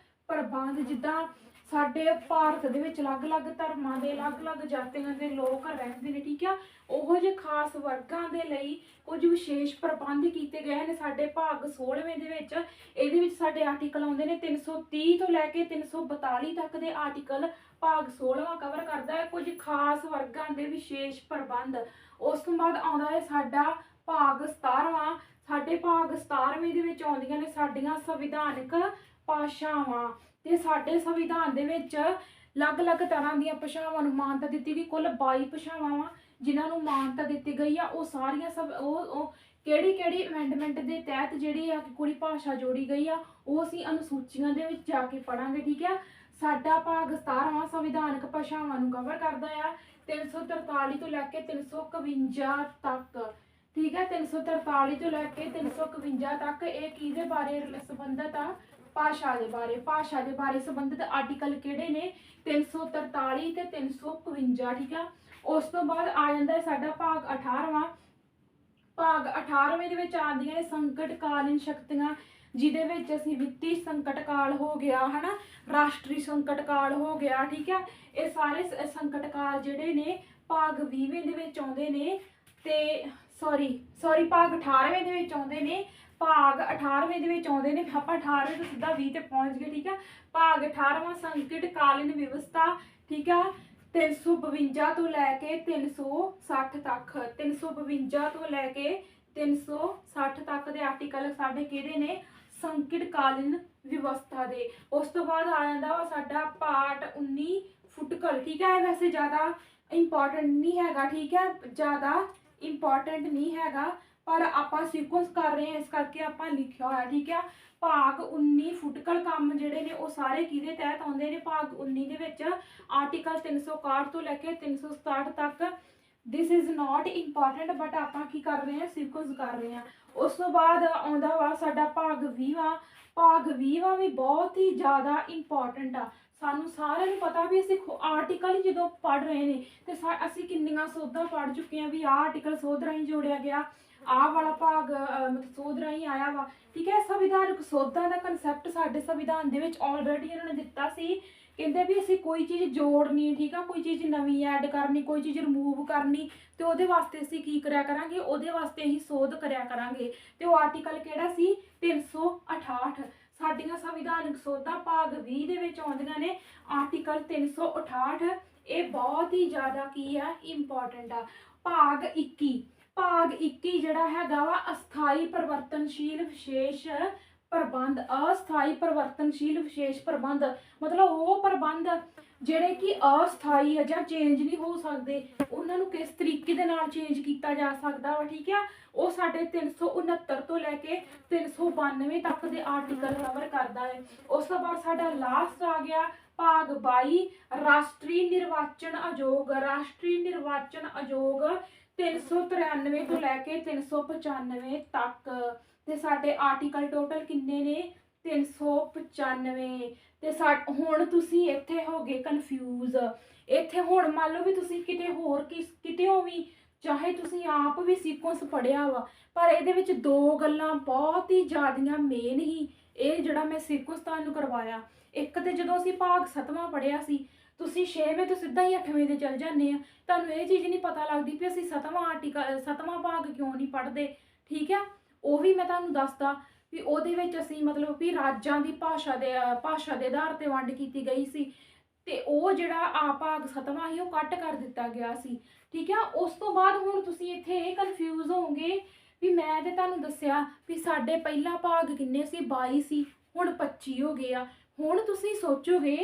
ਪ੍ਰਬੰਧ। ਜਿੱਦਾਂ ਸਾਡੇ ਭਾਰਤ ਦੇ ਵਿੱਚ ਅਲੱਗ-ਅਲੱਗ ਧਰਮਾਂ ਦੇ ਅਲੱਗ-ਅਲੱਗ ਜਾਤੀਆਂ ਦੇ ਲੋਕ ਰਹਿੰਦੇ ਨੇ। ਠੀਕ ਆ, ਉਹੋ ਜਿਹੇ ਖਾਸ ਵਰਗਾਂ ਦੇ ਲਈ ਕੁਝ ਵਿਸ਼ੇਸ਼ ਪ੍ਰਬੰਧ ਕੀਤੇ ਗਏ ਨੇ ਸਾਡੇ ਭਾਗ 16ਵੇਂ ਦੇ ਵਿੱਚ। ਇਹਦੇ ਵਿੱਚ ਸਾਡੇ ਆਰਟੀਕਲ ਆਉਂਦੇ ਨੇ 330 ਤੋਂ ਲੈ ਕੇ 342 ਤੱਕ ਦੇ ਆਰਟੀਕਲ ਭਾਗ 16ਵਾਂ ਕਵਰ ਕਰਦਾ ਹੈ ਕੁਝ ਖਾਸ ਵਰਗਾਂ ਦੇ ਵਿਸ਼ੇਸ਼ ਪ੍ਰਬੰਧ। ਉਸ ਤੋਂ ਬਾਅਦ ਆਉਂਦਾ ਹੈ ਸਾਡਾ ਭਾਗ 17ਵਾਂ। ਸਾਡੇ ਭਾਗ 17ਵੇਂ ਦੇ ਵਿੱਚ ਆਉਂਦੀਆਂ ਨੇ ਸਾਡੀਆਂ ਸੰਵਿਧਾਨਕ ਭਾਸ਼ਾਵਾਂ। ਤੇ ਸਾਡੇ ਸੰਵਿਧਾਨ ਦੇ ਵਿੱਚ ਅਲੱਗ-ਅਲੱਗ ਤਰ੍ਹਾਂ ਦੀਆਂ ਭਾਸ਼ਾਵਾਂ ਨੂੰ ਮਾਨਤਾ ਦਿੱਤੀ ਗਈ। ਕੁੱਲ 22 ਭਾਸ਼ਾਵਾਂ ਜਿਨ੍ਹਾਂ ਨੂੰ ਮਾਨਤਾ ਦਿੱਤੀ ਗਈ ਆ। ਉਹ ਸਾਰੀਆਂ ਉਹ ਕਿਹੜੀ ਅਮੈਂਡਮੈਂਟ ਦੇ ਤਹਿਤ ਜਿਹੜੀ ਆ ਕੋਈ ਭਾਸ਼ਾ ਜੋੜੀ ਗਈ ਆ ਉਹ ਅਸੀਂ ਅਨੁਸੂਚੀਆਂ ਦੇ ਵਿੱਚ ਜਾ ਕੇ ਪੜਾਂਗੇ। ਠੀਕ ਆ, ਸਾਡਾ ਭਾਗ 17ਵਾਂ ਸੰਵਿਧਾਨਕ ਭਾਸ਼ਾਵਾਂ ਨੂੰ ਕਵਰ ਕਰਦਾ ਆ 343 ਤੋਂ ਲੈ ਕੇ 351 ਤੱਕ। ਠੀਕ ਹੈ, 343 ਤੋਂ ਲੈ ਕੇ 351 ਤੱਕ। ਇਹ ਕਿਹਦੇ ਬਾਰੇ ਸੰਬੰਧਿਤ ਆ, ਭਾਸ਼ਾ ਦੇ ਬਾਰੇ। ਭਾਸ਼ਾ ਦੇ ਬਾਰੇ ਸੰਬੰਧਿਤ ਆਰਟੀਕਲ ਕਿਹੜੇ ਨੇ, 343 ਤੇ 351। ਠੀਕ ਆ, ਉਸ ਤੋਂ ਬਾਅਦ ਆ ਜਾਂਦਾ ਹੈ ਸਾਡਾ ਭਾਗ 18ਵਾਂ। ਭਾਗ 18ਵੇਂ ਦੇ ਵਿੱਚ ਆਉਂਦੀਆਂ ਨੇ ਸੰਕਟਕਾਲੀਨ ਸ਼ਕਤੀਆਂ, ਜਿਹਦੇ ਵਿੱਚ ਅਸੀਂ ਵਿੱਤੀ ਸੰਕਟ ਕਾਲ ਹੋ ਗਿਆ ਹੈ ਨਾ, ਰਾਸ਼ਟਰੀ ਸੰਕਟ ਕਾਲ ਹੋ ਗਿਆ। ਠੀਕ ਹੈ, ਇਹ ਸਾਰੇ ਸੰਕਟ ਕਾਲ ਜਿਹੜੇ ਨੇ ਭਾਗ 20ਵੇਂ ਦੇ ਵਿੱਚ ਆਉਂਦੇ ਨੇ। ਤੇ ਸੌਰੀ ਭਾਗ 18ਵੇਂ ਦੇ ਵਿੱਚ ਆਉਂਦੇ ਨੇ। ਭਾਗ 18ਵੇਂ ਦੇ ਵਿੱਚ ਆਉਂਦੇ ਨੇ। ਆਪਾਂ 18ਵੇਂ ਤੋਂ ਸਿੱਧਾ 20 ਤੇ ਪਹੁੰਚ ਗਏ। ਠੀਕ ਹੈ, ਭਾਗ 18ਵਾਂ ਸੰਕਟਕਾਲੀਨ ਵਿਵਸਥਾ। ਠੀਕ ਆ, 352 ਤੋਂ ਲੈ ਕੇ 360 ਤੱਕ, 352 ਤੋਂ ਲੈ ਕੇ 360 ਤੱਕ ਦੇ ਆਰਟੀਕਲ ਸਾਡੇ ਕਿਹੜੇ ਨੇ, ਸੰਕਟਕਾਲੀਨ ਵਿਵਸਥਾ ਦੇ। ਉਸ ਤੋਂ ਬਾਅਦ ਆ ਜਾਂਦਾ ਵਾ ਸਾਡਾ ਪਾਰਟ 19 ਫੁਟਕਲ। ਠੀਕ ਹੈ, ਵੈਸੇ ਜ਼ਿਆਦਾ ਇੰਪੋਰਟੈਂਟ ਨਹੀਂ ਹੈਗਾ, ਠੀਕ ਹੈ, ਜ਼ਿਆਦਾ ਇੰਪੋਰਟੈਂਟ ਨਹੀਂ ਹੈਗਾ, ਪਰ ਆਪਾਂ ਸੀਕੁਐਂਸ ਕਰ ਰਹੇ ਹਾਂ ਇਸ ਕਰਕੇ ਆਪਾਂ ਲਿਖਿਆ ਹੋਇਆ। ਠੀਕ ਹੈ, ਭਾਗ 19 ਫੁਟਕਲ ਕੰਮ ਜਿਹੜੇ ਨੇ ਉਹ ਸਾਰੇ ਕਿਹਦੇ ਤਹਿਤ ਆਉਂਦੇ ਨੇ, ਭਾਗ 19 ਦੇ ਵਿੱਚ ਆਰਟੀਕਲ 361 ਤੋਂ ਲੈ ਕੇ 367 ਤੱਕ। This is not important, but ਆਪਾਂ ਕੀ ਕਰ ਰਹੇ ਹਾਂ, ਸੀਕੁਐਂਸ ਕਰ ਰਹੇ ਹਾਂ। ਉਸ ਤੋਂ ਬਾਅਦ ਆਉਂਦਾ ਵਾ ਸਾਡਾ ਭਾਗ 20ਵਾਂ। ਭਾਗ 20ਵਾਂ ਵੀ ਬਹੁਤ ਹੀ ਜ਼ਿਆਦਾ ਇੰਪੋਰਟੈਂਟ ਆ। ਸਾਨੂੰ ਸਾਰਿਆਂ ਨੂੰ ਪਤਾ ਵੀ ਅਸੀਂ ਆਰਟੀਕਲ ਹੀ ਜਦੋਂ ਪੜ੍ਹ ਰਹੇ ਨੇ ਤੇ ਅਸੀਂ ਕਿੰਨੀਆਂ ਸੋਧਾਂ ਪੜ੍ਹ ਚੁੱਕੇ ਹਾਂ ਵੀ ਆਹ ਆਰਟੀਕਲ ਸੋਧ ਰਾਹੀਂ ਜੋੜਿਆ ਗਿਆ, ਆਹ ਵਾਲਾ ਭਾਗ ਮਤਲਬ ਸੋਧ ਰਾਹੀਂ ਆਇਆ ਵਾ। ਠੀਕ ਹੈ, ਸੰਵਿਧਾਨਕ ਸੋਧਾਂ ਦਾ ਕਨਸੈਪਟ ਸਾਡੇ ਸੰਵਿਧਾਨ ਦੇ ਵਿੱਚ ਆਲਰੇਡੀ ਇਹਨਾਂ ਨੇ ਦਿੱਤਾ ਸੀ। ਕਹਿੰਦੇ ਵੀ ਅਸੀਂ ਕੋਈ ਚੀਜ਼ ਜੋੜਨੀ, ਠੀਕ ਆ, ਕੋਈ ਚੀਜ਼ ਨਵੀਂ ਐਡ ਕਰਨੀ, ਕੋਈ ਚੀਜ਼ ਰਿਮੂਵ ਕਰਨੀ, ਤੇ ਉਹਦੇ ਵਾਸਤੇ ਅਸੀਂ ਕੀ ਕਰਿਆ ਕਰਾਂਗੇ, ਉਹਦੇ ਵਾਸਤੇ ਅਸੀਂ ਸੋਧ ਕਰਿਆ ਕਰਾਂਗੇ। ਤੇ ਉਹ ਆਰਟੀਕਲ ਕਿਹੜਾ ਸੀ, 368। ਸਾਡੀਆਂ ਸੰਵਿਧਾਨਕ ਸੋਧਾਂ ਭਾਗ 20 ਦੇ ਵਿੱਚ ਆਉਂਦੀਆਂ ਨੇ, ਆਰਟੀਕਲ 368। ਇਹ ਬਹੁਤ ਹੀ ਜ਼ਿਆਦਾ ਕੀ ਆ, ਇੰਪੋਰਟੈਂਟ ਆ। ਭਾਗ 21, ਭਾਗ 21 ਜਿਹੜਾ ਹੈਗਾ ਵਾ ਅਸਥਾਈ ਪਰਿਵਰਤਨਸ਼ੀਲ ਵਿਸ਼ੇਸ਼ ਪ੍ਰਬੰਧ। ਅਸਥਾਈ ਪਰਿਵਰਤਨਸ਼ੀਲ ਵਿਸ਼ੇਸ਼ ਪ੍ਰਬੰਧ ਮਤਲਬ ਉਹ ਪ੍ਰਬੰਧ ਜਿਹੜੇ ਕਿ ਅਸਥਾਈ ਆ ਜਾਂ ਚੇਂਜ ਨਹੀਂ ਹੋ ਸਕਦੇ, ਉਹਨਾਂ ਨੂੰ ਕਿਸ ਤਰੀਕੇ ਦੇ ਨਾਲ ਚੇਂਜ ਕੀਤਾ ਜਾ ਸਕਦਾ ਵਾ। ਠੀਕ ਆ, ਉਹ ਸਾਡੇ 369 ਤੋਂ ਲੈ ਕੇ 392 ਤੱਕ ਦੇ ਆਰਟੀਕਲ ਕਵਰ ਕਰਦਾ ਹੈ। ਉਸ ਤੋਂ ਬਾਅਦ ਸਾਡਾ ਲਾਸਟ ਆ ਗਿਆ ਭਾਗ 22 ਰਾਸ਼ਟਰੀ ਨਿਰਵਾਚਨ ਆਯੋਗ। ਰਾਸ਼ਟਰੀ ਨਿਰਵਾਚਨ ਆਯੋਗ 393 ਤੋਂ ਲੈ ਕੇ 395 ਤੱਕ। ਤੇ ਸਾਡੇ ਆਰਟੀਕਲ ਟੋਟਲ ਕਿੰਨੇ ਨੇ, 395। ਤੇ ਹੁਣ ਤੁਸੀਂ ਇੱਥੇ ਹੋ ਗਏ ਕਨਫਿਊਜ਼। ਇੱਥੇ ਹੁਣ ਮੰਨ ਲਓ ਵੀ ਤੁਸੀਂ ਕਿਤੇ ਹੋਰ ਕਿਤੇ ਵੀ, ਚਾਹੇ ਤੁਸੀਂ ਆਪ ਵੀ ਸੀਕੁਐਂਸ ਪੜ੍ਹਿਆ ਵਾ, ਪਰ ਇਹਦੇ ਵਿੱਚ ਦੋ ਗੱਲਾਂ ਬਹੁਤ ਹੀ ਜ਼ਿਆਦੀਆਂ ਮੇਨ ਹੀ। ਇਹ ਜਿਹੜਾ ਮੈਂ ਸੀਕੁਐਂਸ ਤੁਹਾਨੂੰ ਕਰਵਾਇਆ, ਇੱਕ ਤੇ ਜਦੋਂ ਅਸੀਂ ਭਾਗ 7ਵਾਂ ਪੜ੍ਹਿਆ ਸੀ, ਤੁਸੀਂ 6ਵੇਂ ਤੋਂ ਸਿੱਧਾ ਹੀ 8ਵੇਂ ਦੇ ਚਲ ਜਾਂਦੇ ਆ, ਤੁਹਾਨੂੰ ਇਹ ਚੀਜ਼ ਨਹੀਂ ਪਤਾ ਲੱਗਦੀ ਵੀ ਅਸੀਂ 7ਵਾਂ ਭਾਗ ਕਿਉਂ ਨਹੀਂ ਪੜ੍ਹਦੇ। ਠੀਕ ਆ, ਉਹ ਵੀ ਮੈਂ ਤੁਹਾਨੂੰ ਦੱਸਦਾ ਵੀ ਉਹਦੇ ਵਿੱਚ ਅਸੀਂ ਮਤਲਬ ਵੀ ਰਾਜਾਂ ਦੀ ਭਾਸ਼ਾ ਦੇ ਆਧਾਰ ਤੇ ਵੰਡ ਕੀਤੀ ਗਈ ਸੀ, ਤੇ ਉਹ ਜਿਹੜਾ ਆ ਭਾਗ 7ਵਾਂ ਸੀ ਉਹ ਕੱਟ ਕਰ ਦਿੱਤਾ ਗਿਆ ਸੀ। ਠੀਕ ਆ, ਉਸ ਤੋਂ ਬਾਅਦ ਹੁਣ ਤੁਸੀਂ ਇੱਥੇ ਇਹ ਕਨਫਿਊਜ਼ ਹੋਵੋਗੇ ਵੀ ਮੈਂ ਤੇ ਤੁਹਾਨੂੰ ਦੱਸਿਆ ਵੀ ਸਾਡੇ ਪਹਿਲਾ ਭਾਗ ਕਿੰਨੇ ਸੀ, 22 ਸੀ, ਹੁਣ 25 ਹੋ ਗਏ ਆ। ਹੁਣ ਤੁਸੀਂ ਸੋਚੋਗੇ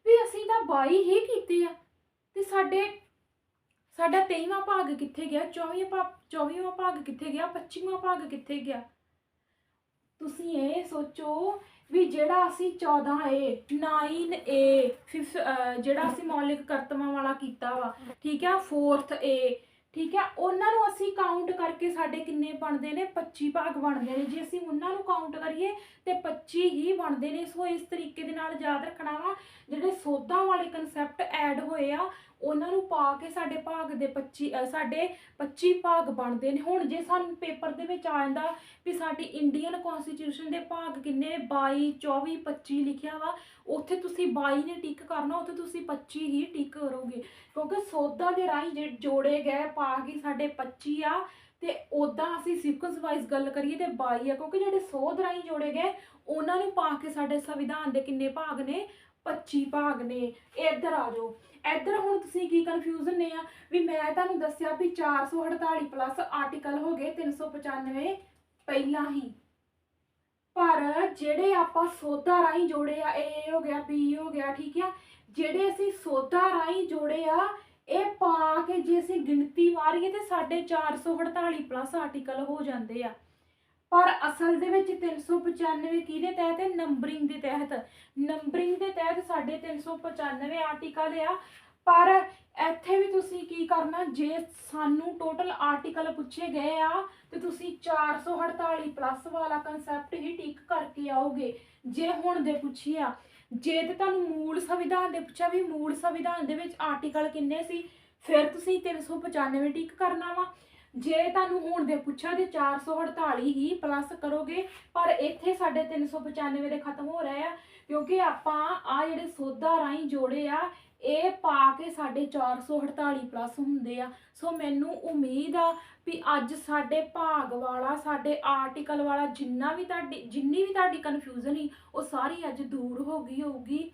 ਵੀ ਅਸੀਂ ਤਾਂ 22 ਹੀ ਕੀਤੇ ਆ, ਤੇ ਸਾਡਾ 23ਵਾਂ ਭਾਗ ਕਿੱਥੇ ਗਿਆ, 24ਵਾਂ ਭਾਗ ਕਿੱਥੇ ਗਿਆ, 25ਵਾਂ ਭਾਗ ਕਿੱਥੇ ਗਿਆ। ਤੁਸੀਂ ਇਹ ਸੋਚੋ ਵੀ ਜਿਹੜਾ ਅਸੀਂ 14A 9A ਜਿਹੜਾ ਅਸੀਂ ਮੌਲਿਕ ਕਰਤਵਾਂ ਵਾਲਾ ਕੀਤਾ ਵਾ, ਠੀਕ ਆ, 4th A, ਠੀਕ ਆ, ਉਹਨਾਂ ਨੂੰ ਅਸੀਂ ਕਾਊਂਟ ਕਰਕੇ ਸਾਡੇ ਕਿੰਨੇ ਬਣਦੇ ਨੇ, 25 ਭਾਗ ਬਣਦੇ ਨੇ। ਜੇ ਅਸੀਂ ਉਹਨਾਂ ਨੂੰ ਕਾਊਂਟ ਕਰੀਏ ਤੇ 25 ਹੀ ਬਣਦੇ ਨੇ। ਸੋ ਇਸ ਤਰੀਕੇ ਦੇ ਨਾਲ ਯਾਦ ਰੱਖਣਾ ਵਾ, ਜਿਹੜੇ ਸੋਧਾਂ ਵਾਲੇ ਕਨਸੈਪਟ ਐਡ ਹੋਏ ਆ ਉਹਨਾਂ ਨੂੰ ਪਾ ਕੇ ਸਾਡੇ ਭਾਗ ਦੇ 25 ਭਾਗ ਬਣਦੇ ਨੇ। ਹੁਣ ਜੇ ਸਾਨੂੰ ਪੇਪਰ ਦੇ ਵਿੱਚ ਆ ਜਾਂਦਾ ਵੀ ਸਾਡੀ ਇੰਡੀਅਨ ਕੌਂਸਟੀਟਿਊਸ਼ਨ ਦੇ ਭਾਗ ਕਿੰਨੇ ਨੇ, 22 24 25 ਲਿਖਿਆ ਵਾ, ਉੱਥੇ ਤੁਸੀਂ 22 ਨੇ ਟਿਕ ਕਰਨਾ, ਉੱਥੇ ਤੁਸੀਂ 25 ਹੀ ਟਿਕ ਕਰੋਗੇ, ਕਿਉਂਕਿ ਸੋਧਾਂ ਦੇ ਰਾਹੀਂ ਜੋੜੇ ਗਏ ਭਾਗ ਹੀ ਸਾਡੇ 25 ਆ। ਤੇ ਉੱਦਾਂ ਅਸੀਂ ਸੀਕੁਐਂਸ ਵਾਈਜ਼ ਗੱਲ ਕਰੀਏ ਤੇ 22 ਆ, ਕਿਉਂਕਿ ਜਿਹੜੇ ਸੋਧ ਰਾਹੀਂ ਜੋੜੇ ਗਏ ਉਹਨਾਂ ਨੂੰ ਪਾ ਕੇ ਸਾਡੇ ਸੰਵਿਧਾਨ ਦੇ ਕਿੰਨੇ ਭਾਗ ਨੇ, 25 ਭਾਗ ਨੇ। ਇੱਧਰ ਆ ਜਾਓ, ਇੱਧਰ ਹੁਣ ਤੁਸੀਂ ਕੀ ਕਨਫਿਊਜ਼ਨ ਨੇ ਆ ਵੀ ਮੈਂ ਤੁਹਾਨੂੰ ਦੱਸਿਆ ਵੀ 448 ਪਲੱਸ ਆਰਟੀਕਲ ਹੋ ਗਏ 395 ਪਹਿਲਾਂ ਹੀ, ਪਰ ਜਿਹੜੇ ਆਪਾਂ ਸੋਧਾਂ ਰਾਹੀਂ ਜੋੜੇ ਆ, A ਹੋ ਗਿਆ, B ਹੋ ਗਿਆ, ਠੀਕ ਆ, ਜਿਹੜੇ ਅਸੀਂ ਸੋਧਾਂ ਰਾਹੀਂ ਜੋੜੇ ਆ ਇਹ ਪਾ ਕੇ ਜੇ ਅਸੀਂ ਗਿਣਤੀ ਮਾਰੀਏ ਤੇ ਸਾਡੇ 448 ਪਲੱਸ ਆਰਟੀਕਲ ਹੋ ਜਾਂਦੇ ਆ। ਪਰ ਅਸਲ ਦੇ ਵਿੱਚ 395 ਕਿਹਦੇ ਤਹਿਤ ਹੈ, ਨੰਬਰਿੰਗ ਦੇ ਤਹਿਤ। ਨੰਬਰਿੰਗ ਦੇ ਤਹਿਤ ਸਾਡੇ 395 ਆਰਟੀਕਲ ਆ। ਪਰ ਇੱਥੇ ਵੀ ਤੁਸੀਂ ਕੀ ਕਰਨਾ, ਜੇ ਸਾਨੂੰ ਟੋਟਲ ਆਰਟੀਕਲ ਪੁੱਛੇ ਗਏ ਆ ਤੇ ਤੁਸੀਂ 448 ਪਲੱਸ ਵਾਲਾ ਕਨਸੈਪਟ ਹੀ ਟਿਕ ਕਰਕੇ ਆਓਗੇ। ਜੇ ਹੁਣ ਦੇ ਪੁੱਛਿਆ, ਜੇ ਤੇ ਤੁਹਾਨੂੰ ਮੂਲ ਸੰਵਿਧਾਨ ਦੇ ਪੁੱਛਿਆ ਵੀ ਮੂਲ ਸੰਵਿਧਾਨ ਦੇ ਵਿੱਚ ਆਰਟੀਕਲ ਕਿੰਨੇ ਸੀ, ਫਿਰ ਤੁਸੀਂ 395 ਟਿਕ ਕਰਨਾ ਵਾ। ਜੇ ਤੁਹਾਨੂੰ ਹੁਣ ਦੇ ਪੁੱਛਿਆ ਤੇ 448 ਹੀ ਪਲੱਸ ਕਰੋਗੇ, ਪਰ ਇੱਥੇ ਸਾਡੇ 395 ਦੇ ਖਤਮ ਹੋ ਰਹੇ ਆ, ਕਿਉਂਕਿ ਆਪਾਂ ਆ ਜਿਹੜੇ ਸੋਧਾਂ ਰਾਹੀਂ ਜੋੜੇ ਆ ਇਹ ਪਾ ਕੇ ਸਾਡੇ 448 ਪਲੱਸ ਹੁੰਦੇ ਆ। ਸੋ ਮੈਨੂੰ ਉਮੀਦ ਆ ਵੀ ਅੱਜ ਸਾਡੇ ਭਾਗ ਵਾਲਾ, ਸਾਡੇ ਆਰਟੀਕਲ ਵਾਲਾ ਜਿੰਨੀ ਵੀ ਤੁਹਾਡੀ ਕਨਫਿਊਜ਼ਨ ਸੀ ਉਹ ਸਾਰੀ ਅੱਜ ਦੂਰ ਹੋ ਗਈ ਹੋਊਗੀ।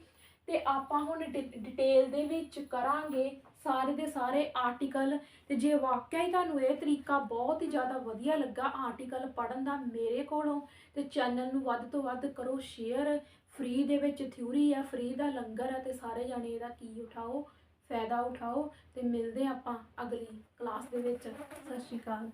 ਤੇ ਆਪਾਂ ਹੁਣ ਡਿਟੇਲ ਦੇ ਵਿੱਚ ਕਰਾਂਗੇ ਸਾਰੇ ਦੇ ਸਾਰੇ ਆਰਟੀਕਲ। ਤੇ ਜੇ ਵਾਕਿਆ ਹੀ ਤੁਹਾਨੂੰ ਇਹ ਤਰੀਕਾ ਬਹੁਤ ਹੀ ਜ਼ਿਆਦਾ ਵਧੀਆ ਲੱਗਾ ਆਰਟੀਕਲ ਪੜ੍ਹਨ ਦਾ ਮੇਰੇ ਕੋਲੋਂ, ਤੇ ਚੈਨਲ ਨੂੰ ਵੱਧ ਤੋਂ ਵੱਧ ਕਰੋ ਸ਼ੇਅਰ। ਫ੍ਰੀ ਦੇ ਵਿੱਚ ਥਿਊਰੀ ਆ, ਫ੍ਰੀ ਦਾ ਲੰਗਰ ਆ, ਤੇ ਸਾਰੇ ਜਾਣੇ ਇਹਦਾ ਕੀ ਉਠਾਓ, ਫਾਇਦਾ ਉਠਾਓ। ਤੇ ਮਿਲਦੇ ਆਪਾਂ ਅਗਲੀ ਕਲਾਸ ਦੇ ਵਿੱਚ। ਸਤਿ ਸ਼੍ਰੀ ਅਕਾਲ।